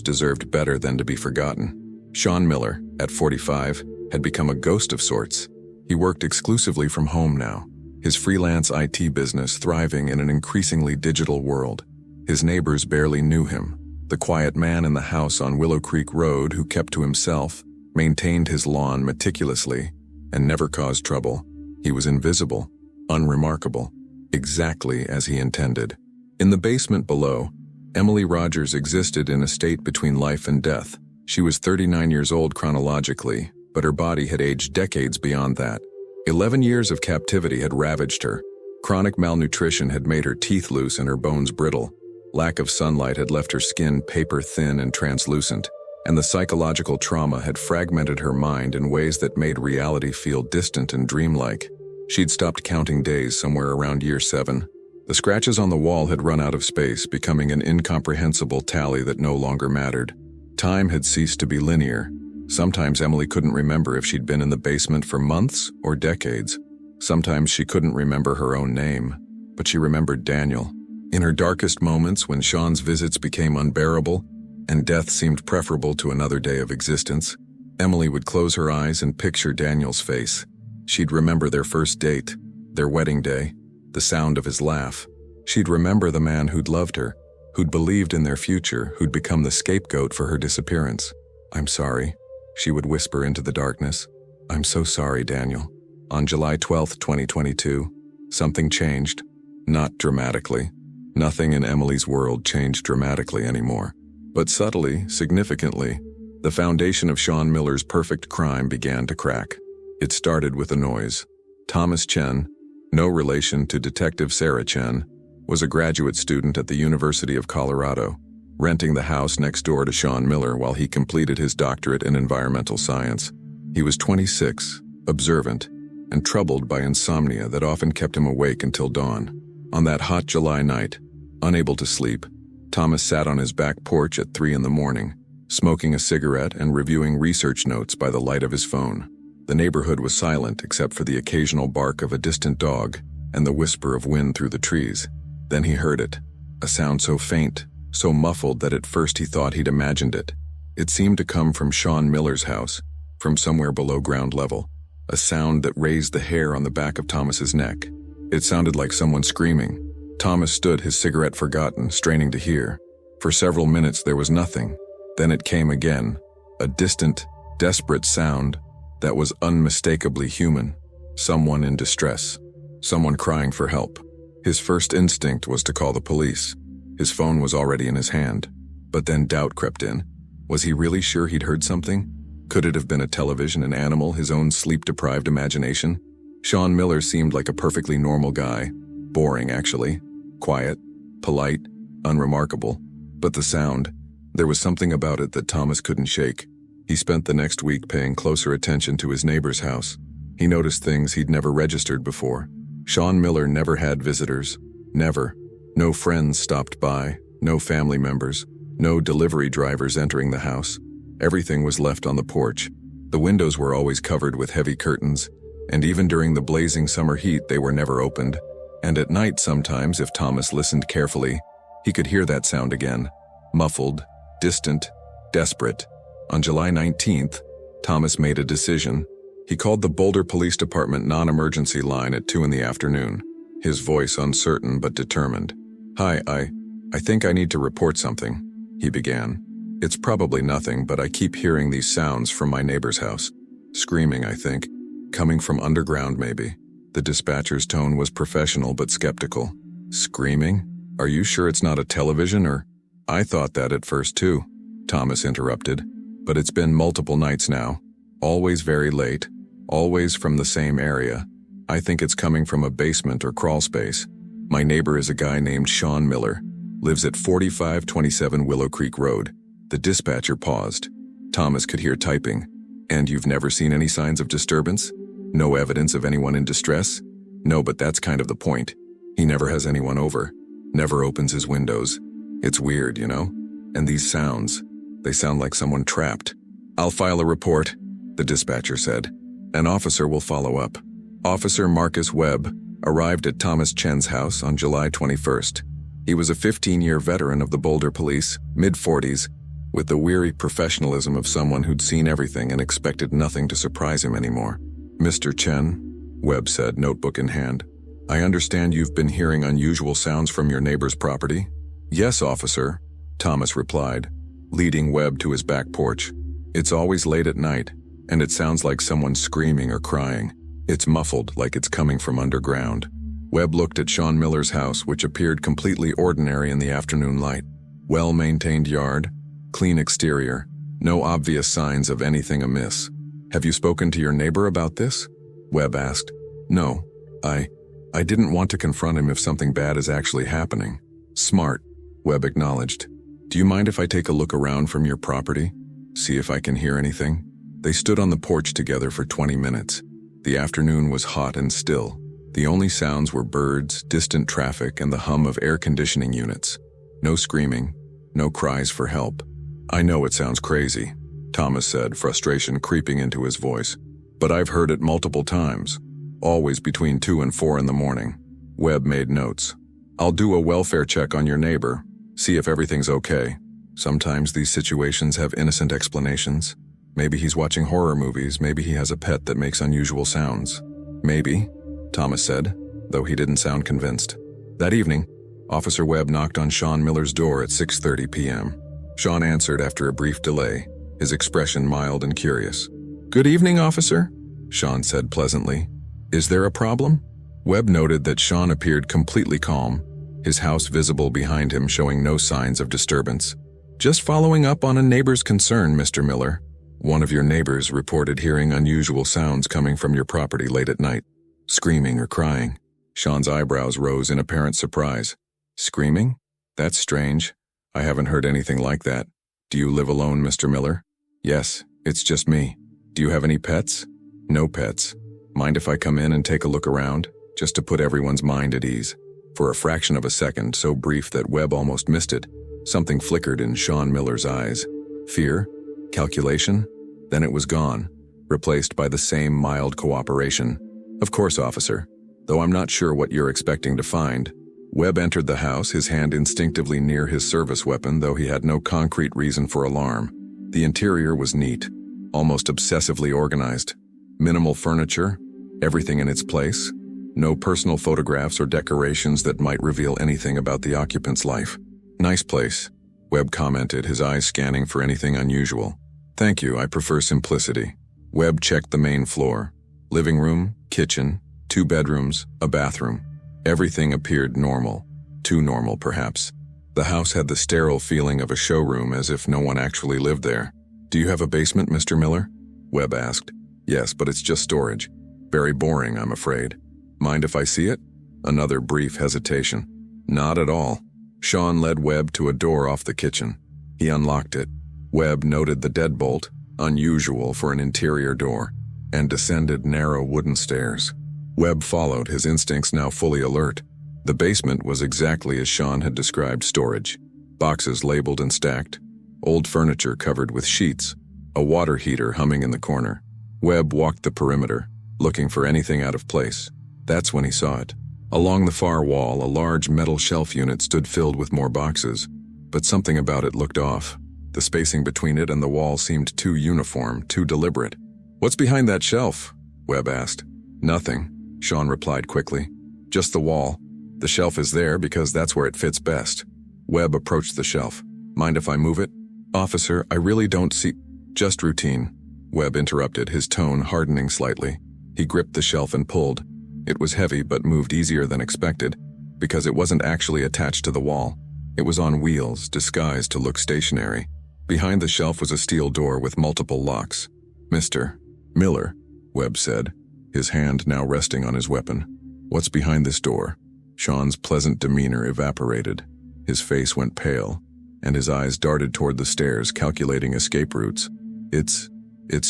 deserved better than to be forgotten. Sean Miller, at 45, had become a ghost of sorts. He worked exclusively from home now, his freelance IT business thriving in an increasingly digital world. His neighbors barely knew him. The quiet man in the house on Willow Creek Road who kept to himself, maintained his lawn meticulously, and never caused trouble. He was invisible, unremarkable, exactly as he intended. In the basement below, Emily Rogers existed in a state between life and death. She was 39 years old chronologically, but her body had aged decades beyond that. 11 years of captivity had ravaged her. Chronic malnutrition had made her teeth loose and her bones brittle. Lack of sunlight had left her skin paper-thin and translucent, and the psychological trauma had fragmented her mind in ways that made reality feel distant and dreamlike. She'd stopped counting days somewhere around year 7. The scratches on the wall had run out of space, becoming an incomprehensible tally that no longer mattered. Time had ceased to be linear. Sometimes Emily couldn't remember if she'd been in the basement for months or decades. Sometimes she couldn't remember her own name, but she remembered Daniel. In her darkest moments, when Sean's visits became unbearable and death seemed preferable to another day of existence, Emily would close her eyes and picture Daniel's face. She'd remember their first date, their wedding day, the sound of his laugh. She'd remember the man who'd loved her, who'd believed in their future, who'd become the scapegoat for her disappearance. "I'm sorry," she would whisper into the darkness. "I'm so sorry, Daniel." On July 12, 2022, something changed. Not dramatically. Nothing in Emily's world changed dramatically anymore. But subtly, significantly, the foundation of Sean Miller's perfect crime began to crack. It started with a noise. Thomas Chen, no relation to Detective Sarah Chen, was a graduate student at the University of Colorado, renting the house next door to Sean Miller while he completed his doctorate in environmental science. He was 26, observant, and troubled by insomnia that often kept him awake until dawn. On that hot July night, unable to sleep, Thomas sat on his back porch at 3 a.m, smoking a cigarette and reviewing research notes by the light of his phone. The neighborhood was silent except for the occasional bark of a distant dog and the whisper of wind through the trees. Then he heard it, a sound so faint, so muffled that at first he thought he'd imagined it. It seemed to come from Sean Miller's house, from somewhere below ground level, a sound that raised the hair on the back of Thomas's neck. It sounded like someone screaming. Thomas stood, his cigarette forgotten, straining to hear. For several minutes there was nothing. Then it came again, a distant, desperate sound that was unmistakably human. Someone in distress. Someone crying for help. His first instinct was to call the police. His phone was already in his hand. But then doubt crept in. Was he really sure he'd heard something? Could it have been a television, an animal, his own sleep-deprived imagination? Sean Miller seemed like a perfectly normal guy. Boring, actually. Quiet, polite, unremarkable. But the sound, there was something about it that Thomas couldn't shake. He spent the next week paying closer attention to his neighbor's house. He noticed things he'd never registered before. Sean Miller never had visitors. Never. No friends stopped by, no family members, no delivery drivers entering the house. Everything was left on the porch. The windows were always covered with heavy curtains, and even during the blazing summer heat they were never opened. And at night sometimes, if Thomas listened carefully, he could hear that sound again. Muffled, distant, desperate. On July 19th, Thomas made a decision. He called the Boulder Police Department non-emergency line at 2 p.m, his voice uncertain but determined. "Hi, I think I need to report something," he began. "It's probably nothing, but I keep hearing these sounds from my neighbor's house. Screaming, I think. Coming from underground, maybe." The dispatcher's tone was professional but skeptical. "Screaming? Are you sure it's not a television or—" "I thought that at first too," Thomas interrupted. "But it's been multiple nights now. Always very late. Always from the same area. I think it's coming from a basement or crawl space. My neighbor is a guy named Sean Miller. Lives at 4527 Willow Creek Road." The dispatcher paused. Thomas could hear typing. "And you've never seen any signs of disturbance? No evidence of anyone in distress?" "No, but that's kind of the point. He never has anyone over. Never opens his windows. It's weird, you know? And these sounds, they sound like someone trapped." "I'll file a report," the dispatcher said. "An officer will follow up." Officer Marcus Webb arrived at Thomas Chen's house on July 21st. He was a 15-year veteran of the Boulder Police, mid-40s, with the weary professionalism of someone who'd seen everything and expected nothing to surprise him anymore. "Mr. Chen," Webb said, notebook in hand, "I understand you've been hearing unusual sounds from your neighbor's property?" "Yes, officer," Thomas replied, leading Webb to his back porch. "It's always late at night, and it sounds like someone screaming or crying. It's muffled, like it's coming from underground." Webb looked at Sean Miller's house, which appeared completely ordinary in the afternoon light. Well-maintained yard, clean exterior, no obvious signs of anything amiss. "Have you spoken to your neighbor about this?" Webb asked. "No. I didn't want to confront him if something bad is actually happening." "Smart," Webb acknowledged. "Do you mind if I take a look around from your property? See if I can hear anything?" They stood on the porch together for 20 minutes. The afternoon was hot and still. The only sounds were birds, distant traffic, and the hum of air conditioning units. No screaming, no cries for help. "I know it sounds crazy," Thomas said, frustration creeping into his voice. "But I've heard it multiple times. Always between 2 and 4 in the morning." Webb made notes. "I'll do a welfare check on your neighbor, see if everything's okay. Sometimes these situations have innocent explanations. Maybe he's watching horror movies, maybe he has a pet that makes unusual sounds." "Maybe," Thomas said. though he didn't sound convinced. That evening, Officer Webb knocked on Sean Miller's door at 6:30 p.m. Sean answered after a brief delay, his expression mild and curious. "Good evening, officer," Sean said pleasantly. "Is there a problem?" Webb noted that Sean appeared completely calm, his house visible behind him showing no signs of disturbance. "Just following up on a neighbor's concern, Mr. Miller. One of your neighbors reported hearing unusual sounds coming from your property late at night. Screaming or crying." Sean's eyebrows rose in apparent surprise. "Screaming? That's strange. I haven't heard anything like that. Do you live alone, Mr. Miller?" "Yes, it's just me. Do you have any pets?" "No pets. Mind if I come in and take a look around, just to put everyone's mind at ease?" For a fraction of a second, so brief that Webb almost missed it, something flickered in Sean Miller's eyes. Fear? Calculation? Then it was gone, replaced by the same mild cooperation. "Of course, officer. Though I'm not sure what you're expecting to find." Webb entered the house, his hand instinctively near his service weapon, though he had no concrete reason for alarm. The interior was neat, almost obsessively organized. Minimal furniture, everything in its place. No personal photographs or decorations that might reveal anything about the occupant's life. "Nice place," Webb commented, his eyes scanning for anything unusual. "Thank you, I prefer simplicity." Webb checked the main floor. Living room, kitchen, 2 bedrooms, a bathroom. Everything appeared normal. Too normal, perhaps. The house had the sterile feeling of a showroom, as if no one actually lived there. "Do you have a basement, Mr. Miller?" Webb asked. "Yes, but it's just storage. Very boring, I'm afraid. Mind if I see it?" Another brief hesitation. "Not at all." Sean led Webb to a door off the kitchen. He unlocked it. Webb noted the deadbolt, unusual for an interior door, and descended narrow wooden stairs. Webb followed, his instincts now fully alert. The basement was exactly as Sean had described: storage. Boxes labeled and stacked, old furniture covered with sheets, a water heater humming in the corner. Webb walked the perimeter, looking for anything out of place. That's when he saw it. Along the far wall, a large metal shelf unit stood filled with more boxes, but something about it looked off. The spacing between it and the wall seemed too uniform, too deliberate. "What's behind that shelf?" Webb asked. "Nothing," Sean replied quickly. "Just the wall. The shelf is there because that's where it fits best." Webb approached the shelf. "Mind if I move it?" "Officer, I really don't see—" "Just routine," Webb interrupted, his tone hardening slightly. He gripped the shelf and pulled. It was heavy but moved easier than expected, because it wasn't actually attached to the wall. It was on wheels, disguised to look stationary. Behind the shelf was a steel door with multiple locks. "Mr. Miller," Webb said, his hand now resting on his weapon. "What's behind this door?" Sean's pleasant demeanor evaporated. His face went pale, and his eyes darted toward the stairs, calculating escape routes. It's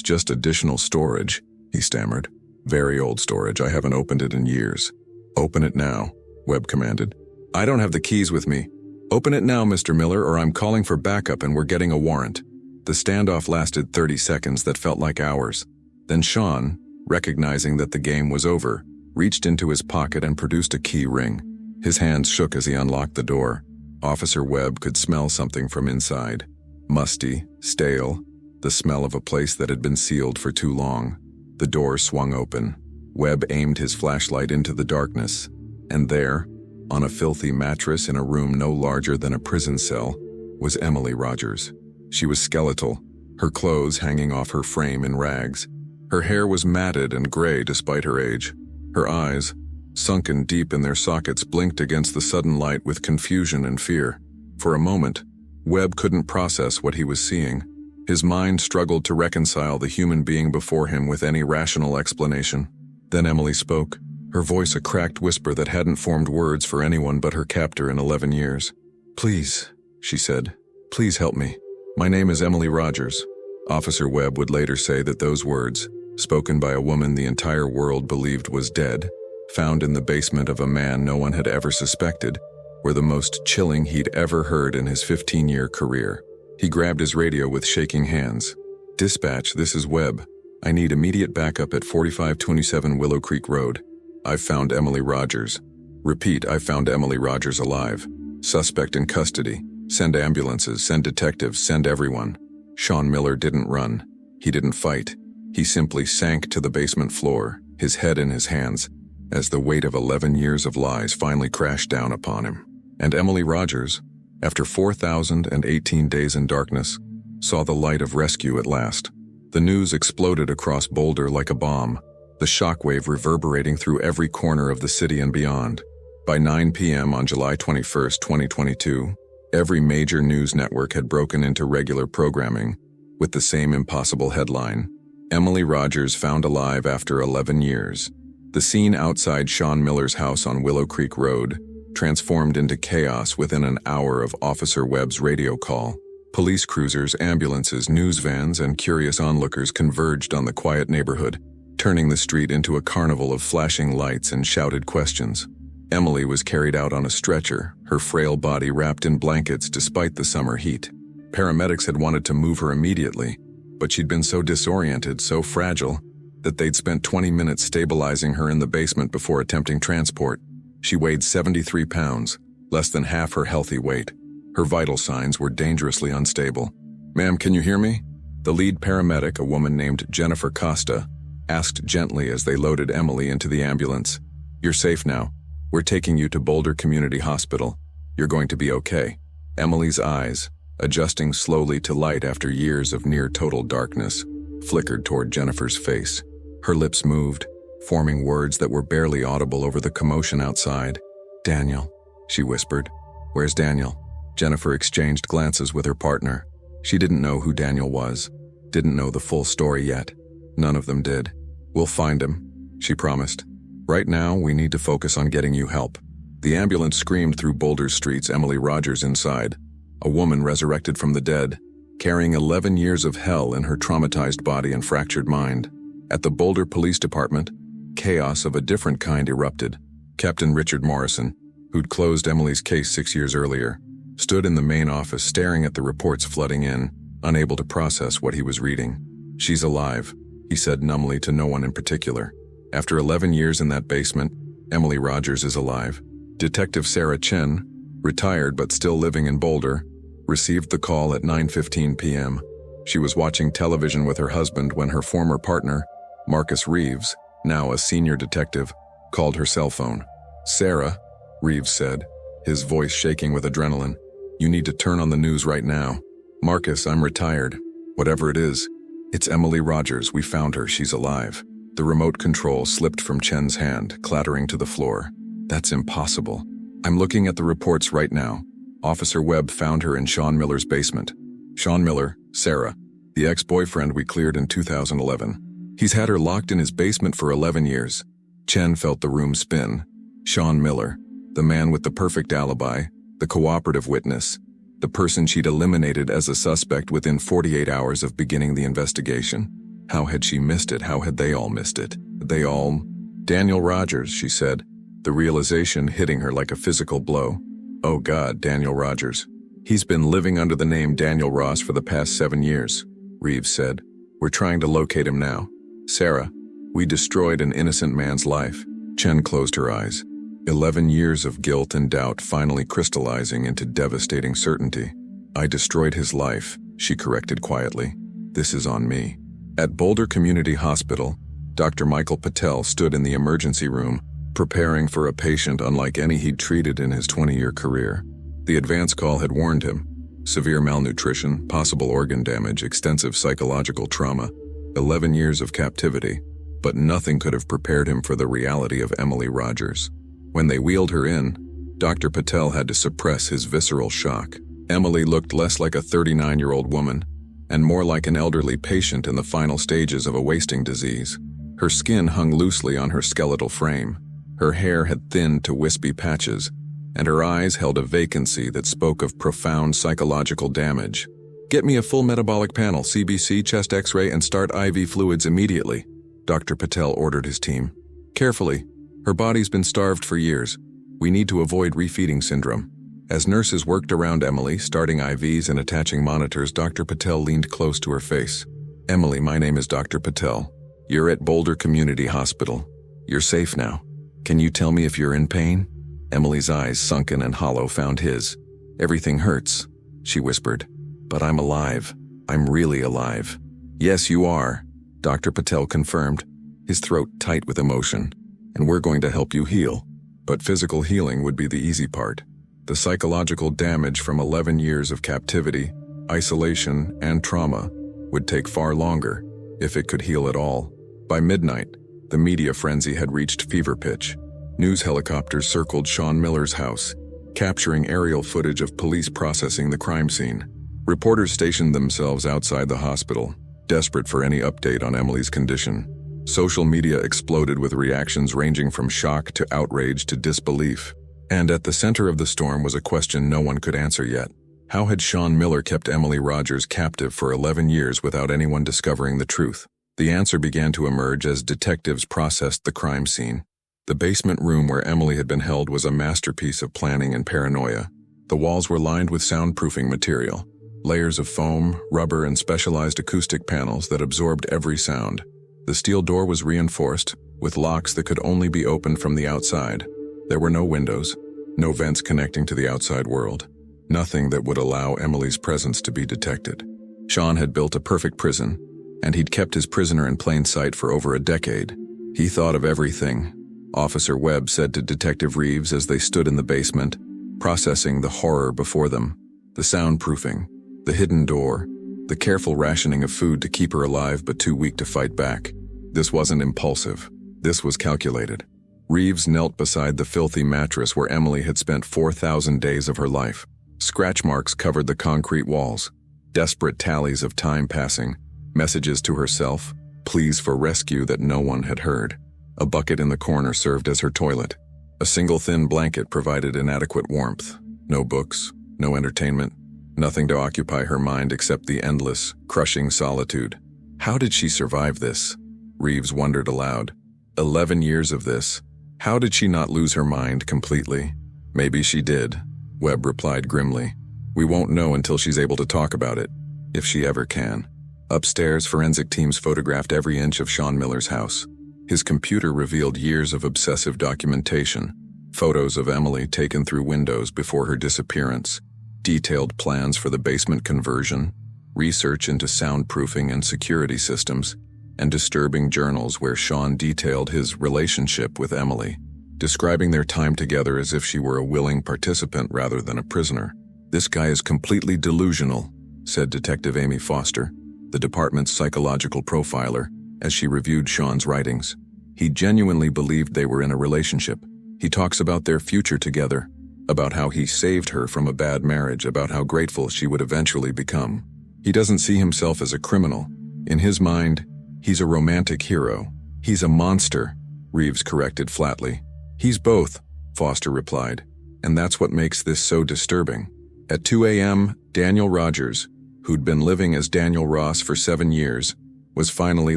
just additional storage," he stammered. "Very old storage. I haven't opened it in years." "Open it now," Webb commanded. "I don't have the keys with me." "Open it now, Mr. Miller, or I'm calling for backup and we're getting a warrant." The standoff lasted 30 seconds that felt like hours. Then Sean, recognizing that the game was over, reached into his pocket and produced a key ring. His hands shook as he unlocked the door. Officer Webb could smell something from inside. Musty, stale, the smell of a place that had been sealed for too long. The door swung open. Webb aimed his flashlight into the darkness, and there, on a filthy mattress in a room no larger than a prison cell, was Emily Rogers. She was skeletal, her clothes hanging off her frame in rags. Her hair was matted and gray despite her age. Her eyes, sunken deep in their sockets, blinked against the sudden light with confusion and fear. For a moment, Webb couldn't process what he was seeing. His mind struggled to reconcile the human being before him with any rational explanation. Then Emily spoke, her voice a cracked whisper that hadn't formed words for anyone but her captor in 11 years. "Please," she said, "please help me. My name is Emily Rogers." Officer Webb would later say that those words, spoken by a woman the entire world believed was dead, found in the basement of a man no one had ever suspected, were the most chilling he'd ever heard in his 15-year career. He grabbed his radio with shaking hands. "Dispatch, this is Webb. I need immediate backup at 4527 Willow Creek Road. I've found Emily Rogers. Repeat, I've found Emily Rogers alive. Suspect in custody. Send ambulances, send detectives, send everyone." Sean Miller didn't run. He didn't fight. He simply sank to the basement floor, his head in his hands. as the weight of 11 years of lies finally crashed down upon him. And Emily Rogers, after 4,018 days in darkness, saw the light of rescue at last. The news exploded across Boulder like a bomb, the shockwave reverberating through every corner of the city and beyond. By 9 p.m. on July 21, 2022, every major news network had broken into regular programming, with the same impossible headline: Emily Rogers found alive after 11 years. The scene outside Sean Miller's house on Willow Creek Road transformed into chaos within an hour of Officer Webb's radio call. Police cruisers, ambulances, news vans, and curious onlookers converged on the quiet neighborhood, turning the street into a carnival of flashing lights and shouted questions. Emily was carried out on a stretcher, her frail body wrapped in blankets despite the summer heat. Paramedics had wanted to move her immediately, but she'd been so disoriented, so fragile, that they'd spent 20 minutes stabilizing her in the basement before attempting transport. She weighed 73 pounds, less than half her healthy weight. Her vital signs were dangerously unstable. "Ma'am, can you hear me?" The lead paramedic, a woman named Jennifer Costa, asked gently as they loaded Emily into the ambulance. "You're safe now. We're taking you to Boulder Community Hospital. You're going to be okay." Emily's eyes, adjusting slowly to light after years of near-total darkness, flickered toward Jennifer's face. Her lips moved, forming words that were barely audible over the commotion outside. "Daniel," she whispered. "Where's Daniel?" Jennifer exchanged glances with her partner. She didn't know who Daniel was, didn't know the full story yet. None of them did. "We'll find him," she promised. "Right now, we need to focus on getting you help." The ambulance screamed through Boulder's streets, Emily Rogers inside, a woman resurrected from the dead, carrying 11 years of hell in her traumatized body and fractured mind. At the Boulder Police Department, chaos of a different kind erupted. Captain Richard Morrison, who'd closed Emily's case 6 years earlier, stood in the main office staring at the reports flooding in, unable to process what he was reading. "She's alive," he said numbly to no one in particular. "After 11 years in that basement, Emily Rogers is alive." Detective Sarah Chen, retired but still living in Boulder, received the call at 9:15 p.m. She was watching television with her husband when her former partner, Marcus Reeves, now a senior detective, called her cell phone. "Sarah," Reeves said, his voice shaking with adrenaline, "you need to turn on the news right now." "Marcus, I'm retired. Whatever it is, it's Emily Rogers. We found her. She's alive." The remote control slipped from Chen's hand, clattering to the floor. "That's impossible. I'm looking at the reports right now. Officer Webb found her in Sean Miller's basement." "Sean Miller, Sarah, the ex-boyfriend we cleared in 2011. He's had her locked in his basement for 11 years. Chen felt the room spin. Sean Miller, the man with the perfect alibi, the cooperative witness, the person she'd eliminated as a suspect within 48 hours of beginning the investigation. How had she missed it? How had they all missed it? They all... "Daniel Rogers," she said, the realization hitting her like a physical blow. "Oh God, Daniel Rogers. He's been living under the name Daniel Ross for the past 7 years," Reeves said. "We're trying to locate him now. Sarah, we destroyed an innocent man's life." Chen closed her eyes. 11 years of guilt and doubt finally crystallizing into devastating certainty. "I destroyed his life," she corrected quietly. "This is on me." At Boulder Community Hospital, Dr. Michael Patel stood in the emergency room, preparing for a patient unlike any he'd treated in his 20-year career. The advance call had warned him. Severe malnutrition, possible organ damage, extensive psychological trauma, 11 years of captivity, but nothing could have prepared him for the reality of Emily Rogers. When they wheeled her in, Dr. Patel had to suppress his visceral shock. Emily looked less like a 39-year-old woman, and more like an elderly patient in the final stages of a wasting disease. Her skin hung loosely on her skeletal frame. Her hair had thinned to wispy patches, and her eyes held a vacancy that spoke of profound psychological damage. "Get me a full metabolic panel, CBC, chest x-ray, and start IV fluids immediately," Dr. Patel ordered his team. "Carefully. Her body's been starved for years. We need to avoid refeeding syndrome." As nurses worked around Emily, starting IVs and attaching monitors, Dr. Patel leaned close to her face. "Emily, my name is Dr. Patel. You're at Boulder Community Hospital. You're safe now. Can you tell me if you're in pain?" Emily's eyes, sunken and hollow, found his. "Everything hurts," she whispered. "But I'm alive. I'm really alive." "Yes, you are," Dr. Patel confirmed, his throat tight with emotion. and we're going to help you heal. But physical healing would be the easy part. The psychological damage from 11 years of captivity, isolation, and trauma would take far longer, if it could heal at all. By midnight, the media frenzy had reached fever pitch. News helicopters circled Sean Miller's house, capturing aerial footage of police processing the crime scene. Reporters stationed themselves outside the hospital, desperate for any update on Emily's condition. Social media exploded with reactions ranging from shock to outrage to disbelief. And at the center of the storm was a question no one could answer yet. How had Sean Miller kept Emily Rogers captive for 11 years without anyone discovering the truth? The answer began to emerge as detectives processed the crime scene. The basement room where Emily had been held was a masterpiece of planning and paranoia. The walls were lined with soundproofing material, layers of foam, rubber, and specialized acoustic panels that absorbed every sound. The steel door was reinforced, with locks that could only be opened from the outside. There were no windows, no vents connecting to the outside world. Nothing that would allow Emily's presence to be detected. Sean had built a perfect prison, and he'd kept his prisoner in plain sight for over a decade. He thought of everything, Officer Webb said to Detective Reeves as they stood in the basement, processing the horror before them. The soundproofing, the hidden door, the careful rationing of food to keep her alive but too weak to fight back. This wasn't impulsive. This was calculated. Reeves knelt beside the filthy mattress where Emily had spent 4,000 days of her life. Scratch marks covered the concrete walls, desperate tallies of time passing, messages to herself, pleas for rescue that no one had heard. A bucket in the corner served as her toilet. A single thin blanket provided inadequate warmth. No books, no entertainment, nothing to occupy her mind except the endless, crushing solitude. How did she survive this? Reeves wondered aloud. 11 years of this. How did she not lose her mind completely? Maybe she did, Webb replied grimly. We won't know until she's able to talk about it, if she ever can. Upstairs, forensic teams photographed every inch of Sean Miller's house. His computer revealed years of obsessive documentation, photos of Emily taken through windows before her disappearance, detailed plans for the basement conversion, research into soundproofing and security systems, and disturbing journals where Sean detailed his relationship with Emily, describing their time together as if she were a willing participant rather than a prisoner. This guy is completely delusional, said Detective Amy Foster, the department's psychological profiler, as she reviewed Sean's writings. He genuinely believed they were in a relationship. He talks about their future together, about how he saved her from a bad marriage, about how grateful she would eventually become. He doesn't see himself as a criminal. In his mind, he's a romantic hero. He's a monster, Reeves corrected flatly. He's both, Foster replied, and that's what makes this so disturbing. At 2 a.m., Daniel Rogers, who'd been living as Daniel Ross for 7 years, was finally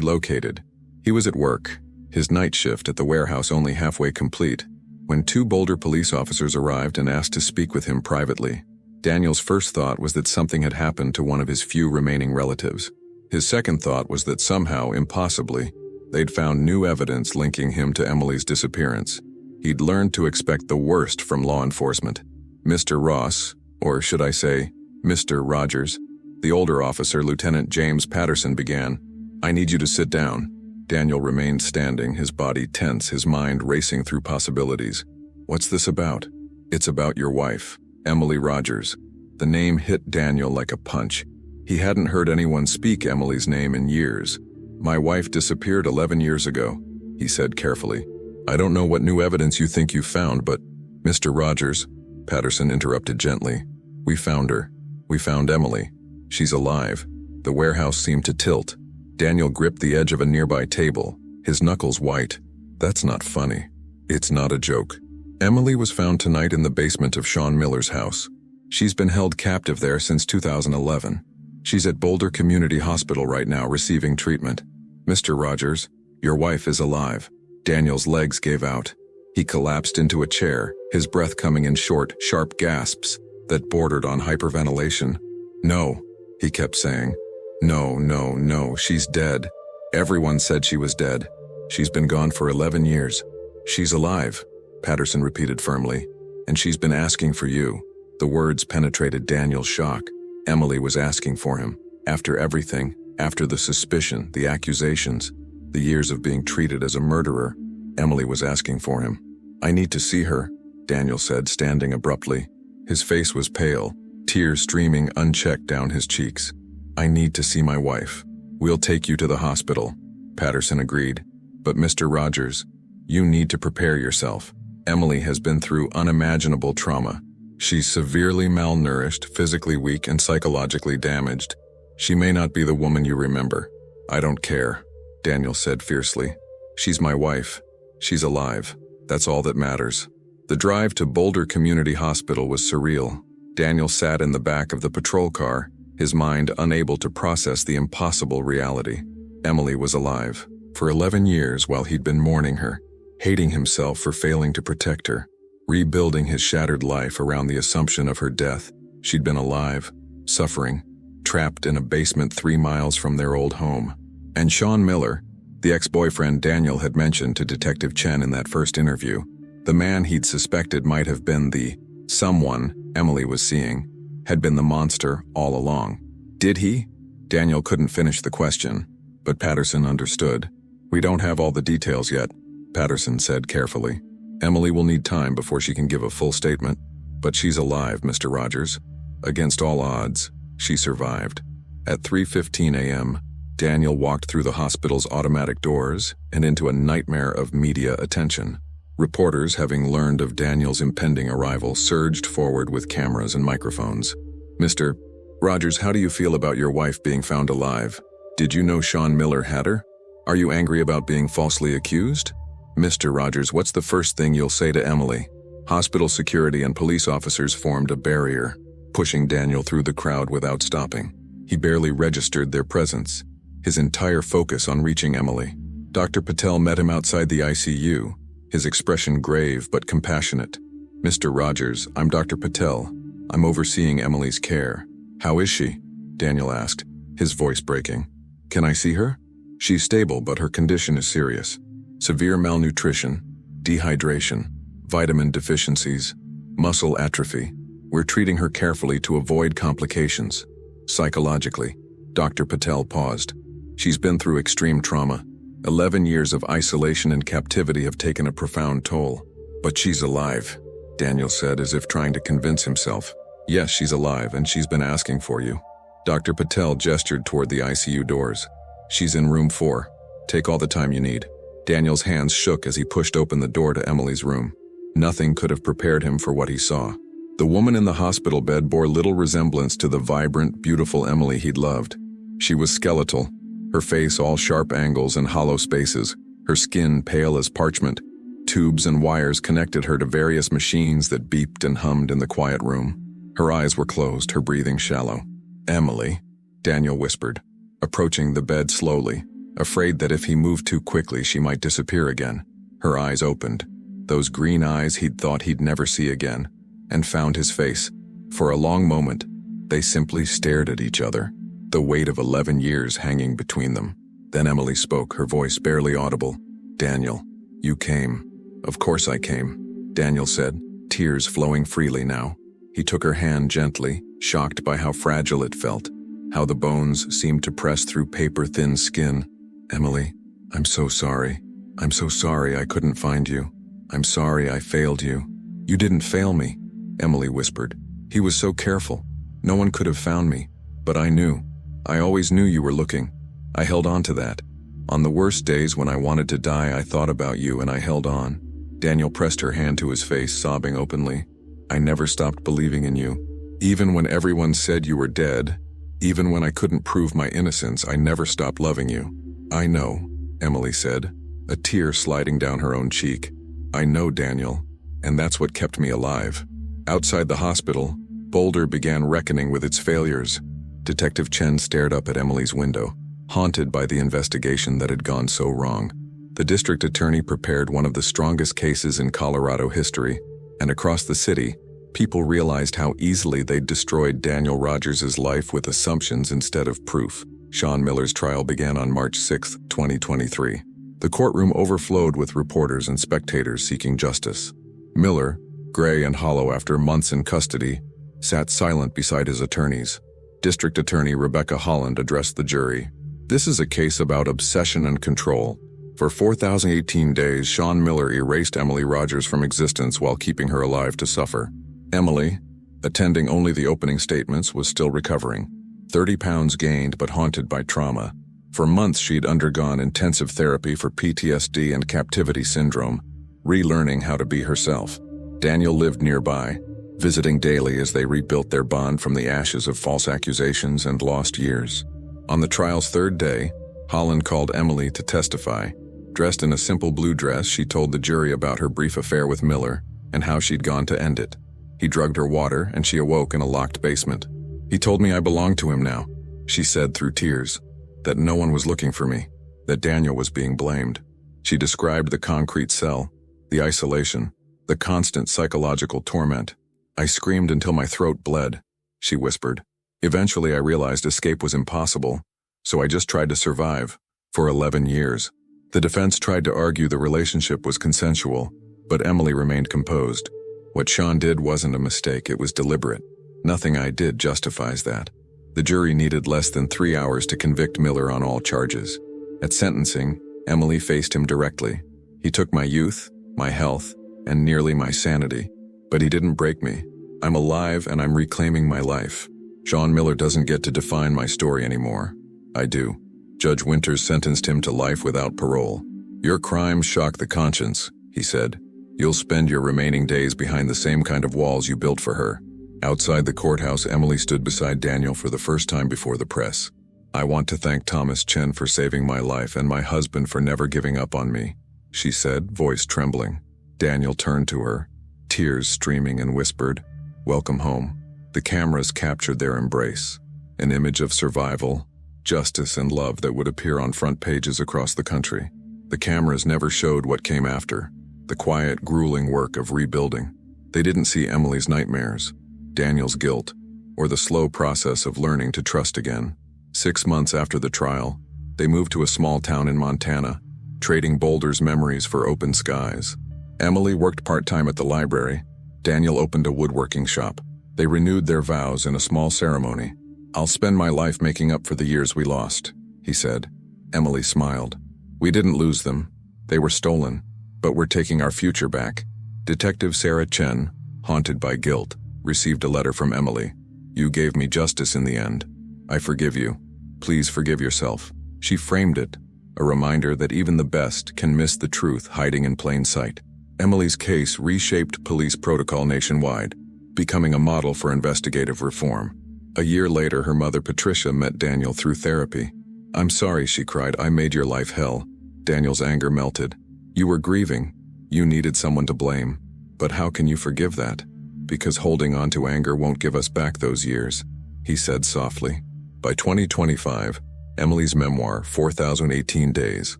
located. He was at work, his night shift at the warehouse only halfway complete, when 2 Boulder police officers arrived and asked to speak with him privately. Daniel's first thought was that something had happened to one of his few remaining relatives. His second thought was that somehow, impossibly, they'd found new evidence linking him to Emily's disappearance. He'd learned to expect the worst from law enforcement. Mr. Ross, or should I say, Mr. Rogers, the older officer, Lieutenant James Patterson, began. I need you to sit down. Daniel remained standing, his body tense, his mind racing through possibilities. What's this about? It's about your wife, Emily Rogers. The name hit Daniel like a punch. He hadn't heard anyone speak Emily's name in years. My wife disappeared 11 years ago, he said carefully. I don't know what new evidence you think you found, but Mr. Rogers, Patterson interrupted gently. We found her. We found Emily. She's alive. The warehouse seemed to tilt. Daniel gripped the edge of a nearby table, his knuckles white. That's not funny. It's not a joke. Emily was found tonight in the basement of Sean Miller's house. She's been held captive there since 2011. She's at Boulder Community Hospital right now receiving treatment. Mr. Rogers, your wife is alive. Daniel's legs gave out. He collapsed into a chair, his breath coming in short, sharp gasps that bordered on hyperventilation. No, he kept saying. No, she's dead. Everyone said she was dead. She's been gone for 11 years. She's alive, Patterson repeated firmly, and she's been asking for you. The words penetrated Daniel's shock. Emily was asking for him. After everything, after the suspicion, the accusations, the years of being treated as a murderer, Emily was asking for him. "I need to see her," Daniel said, standing abruptly. His face was pale, tears streaming unchecked down his cheeks. "I need to see my wife." "We'll take you to the hospital," Patterson agreed. "But Mr. Rogers, you need to prepare yourself. Emily has been through unimaginable trauma. She's severely malnourished, physically weak, and psychologically damaged. She may not be the woman you remember." "I don't care," Daniel said fiercely. "She's my wife. She's alive. That's all that matters." The drive to Boulder Community Hospital was surreal. Daniel sat in the back of the patrol car, his mind unable to process the impossible reality. Emily was alive. For 11 years while he'd been mourning her, hating himself for failing to protect her, rebuilding his shattered life around the assumption of her death, she'd been alive, suffering, trapped in a basement 3 miles from their old home. And Sean Miller, the ex-boyfriend Daniel had mentioned to Detective Chen in that first interview, the man he'd suspected might have been the someone Emily was seeing, had been the monster all along. Did he? Daniel couldn't finish the question, but Patterson understood. "We don't have all the details yet," Patterson said carefully. "Emily will need time before she can give a full statement, but she's alive, Mr. Rogers. Against all odds, she survived." At 3:15 a.m., Daniel walked through the hospital's automatic doors and into a nightmare of media attention. Reporters, having learned of Daniel's impending arrival, surged forward with cameras and microphones. "Mr. Rogers, how do you feel about your wife being found alive? Did you know Sean Miller had her? Are you angry about being falsely accused? Mr. Rogers, what's the first thing you'll say to Emily?" Hospital security and police officers formed a barrier, pushing Daniel through the crowd without stopping. He barely registered their presence, his entire focus on reaching Emily. Dr. Patel met him outside the ICU, his expression grave but compassionate. "Mr. Rogers, I'm Dr. Patel. I'm overseeing Emily's care." "How is she?" Daniel asked, his voice breaking. "Can I see her?" "She's stable, but her condition is serious. Severe malnutrition, dehydration, vitamin deficiencies, muscle atrophy. We're treating her carefully to avoid complications." Psychologically, Dr. Patel paused. "She's been through extreme trauma. 11 years of isolation and captivity have taken a profound toll. But she's alive," Daniel said as if trying to convince himself. "Yes, she's alive, and she's been asking for you." Dr. Patel gestured toward the ICU doors. "She's in room 4. Take all the time you need." Daniel's hands shook as he pushed open the door to Emily's room. Nothing could have prepared him for what he saw. The woman in the hospital bed bore little resemblance to the vibrant, beautiful Emily he'd loved. She was skeletal, her face all sharp angles and hollow spaces, her skin pale as parchment. Tubes and wires connected her to various machines that beeped and hummed in the quiet room. Her eyes were closed, her breathing shallow. "Emily," Daniel whispered, approaching the bed slowly, afraid that if he moved too quickly she might disappear again. Her eyes opened, those green eyes he'd thought he'd never see again, and found his face. For a long moment, they simply stared at each other, the weight of 11 years hanging between them. Then Emily spoke, her voice barely audible. "Daniel, you came." "Of course I came," Daniel said, tears flowing freely now. He took her hand gently, shocked by how fragile it felt, how the bones seemed to press through paper-thin skin. "Emily, I'm so sorry. I'm so sorry I couldn't find you. I'm sorry I failed you." "You didn't fail me," Emily whispered. "He was so careful. No one could have found me. But I knew. I always knew you were looking. I held on to that. On the worst days when I wanted to die, I thought about you and I held on." Daniel pressed her hand to his face, sobbing openly. "I never stopped believing in you. Even when everyone said you were dead, even when I couldn't prove my innocence, I never stopped loving you." "I know," Emily said, a tear sliding down her own cheek. "I know, Daniel, and that's what kept me alive." Outside the hospital, Boulder began reckoning with its failures. Detective Chen stared up at Emily's window, haunted by the investigation that had gone so wrong. The district attorney prepared one of the strongest cases in Colorado history, and across the city, people realized how easily they'd destroyed Daniel Rogers' life with assumptions instead of proof. Sean Miller's trial began on March 6, 2023. The courtroom overflowed with reporters and spectators seeking justice. Miller, gray and hollow after months in custody, sat silent beside his attorneys. District Attorney Rebecca Holland addressed the jury. "This is a case about obsession and control. For 4,018 days, Sean Miller erased Emily Rogers from existence while keeping her alive to suffer. Emily, attending only the opening statements, was still recovering. 30 pounds gained but haunted by trauma. For months she'd undergone intensive therapy for PTSD and captivity syndrome, relearning how to be herself. Daniel lived nearby, visiting daily as they rebuilt their bond from the ashes of false accusations and lost years. On the trial's third day, Holland called Emily to testify. Dressed in a simple blue dress, she told the jury about her brief affair with Miller and how she'd gone to end it. He drugged her water and she awoke in a locked basement. "He told me I belonged to him now," she said through tears, "that no one was looking for me, that Daniel was being blamed." She described the concrete cell, the isolation, the constant psychological torment. "I screamed until my throat bled," she whispered. "Eventually I realized escape was impossible, so I just tried to survive. For 11 years. The defense tried to argue the relationship was consensual, but Emily remained composed. "What Sean did wasn't a mistake, it was deliberate. Nothing I did justifies that." The jury needed less than 3 hours to convict Miller on all charges. At sentencing, Emily faced him directly. "He took my youth, my health, and nearly my sanity. But he didn't break me. I'm alive and I'm reclaiming my life. Sean Miller doesn't get to define my story anymore. I do." Judge Winters sentenced him to life without parole. "Your crimes shock the conscience," he said. "You'll spend your remaining days behind the same kind of walls you built for her." Outside the courthouse, Emily stood beside Daniel for the first time before the press. "I want to thank Thomas Chen for saving my life and my husband for never giving up on me," she said, voice trembling. Daniel turned to her, tears streaming, and whispered, "Welcome home." The cameras captured their embrace, an image of survival, justice, and love that would appear on front pages across the country. The cameras never showed what came after, the quiet, grueling work of rebuilding. They didn't see Emily's nightmares, Daniel's guilt, or the slow process of learning to trust again. 6 months after the trial, they moved to a small town in Montana, trading Boulder's memories for open skies. Emily worked part-time at the library. Daniel opened a woodworking shop. They renewed their vows in a small ceremony. "I'll spend my life making up for the years we lost," he said. Emily smiled. "We didn't lose them. They were stolen, but we're taking our future back." Detective Sarah Chen, haunted by guilt, received a letter from Emily. "You gave me justice in the end. I forgive you. Please forgive yourself." She framed it, a reminder that even the best can miss the truth hiding in plain sight. Emily's case reshaped police protocol nationwide, becoming a model for investigative reform. A year later, her mother Patricia met Daniel through therapy. "I'm sorry," she cried. "I made your life hell." Daniel's anger melted. "You were grieving. You needed someone to blame. But how can you forgive that? Because holding on to anger won't give us back those years," he said softly. By 2025, Emily's memoir, 4,018 Days,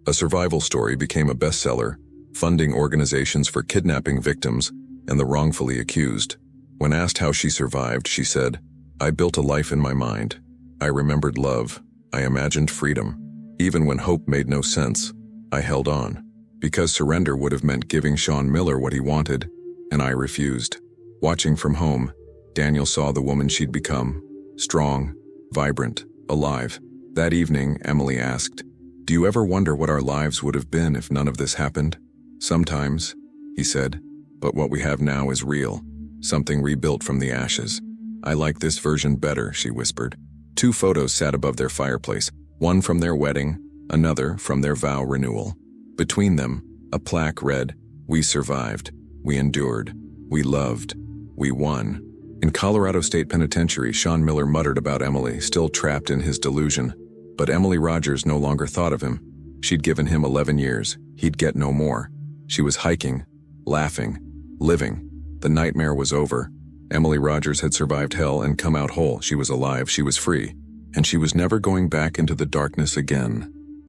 a survival story, became a bestseller, funding organizations for kidnapping victims and the wrongfully accused. When asked how she survived, she said, "I built a life in my mind. I remembered love. I imagined freedom. Even when hope made no sense, I held on. Because surrender would have meant giving Sean Miller what he wanted, and I refused." Watching from home, Daniel saw the woman she'd become, strong, vibrant, alive. That evening, Emily asked, "Do you ever wonder what our lives would have been if none of this happened?" "Sometimes," he said, "but what we have now is real, something rebuilt from the ashes." "I like this version better," she whispered. 2 photos sat above their fireplace, one from their wedding, another from their vow renewal. Between them, a plaque read, "We survived, we endured, we loved, we won." In Colorado State Penitentiary, Sean Miller muttered about Emily, still trapped in his delusion. But Emily Rogers no longer thought of him. She'd given him 11 years. He'd get no more. She was hiking, laughing, living. The nightmare was over. Emily Rogers had survived hell and come out whole. She was alive, she was free, and she was never going back into the darkness again.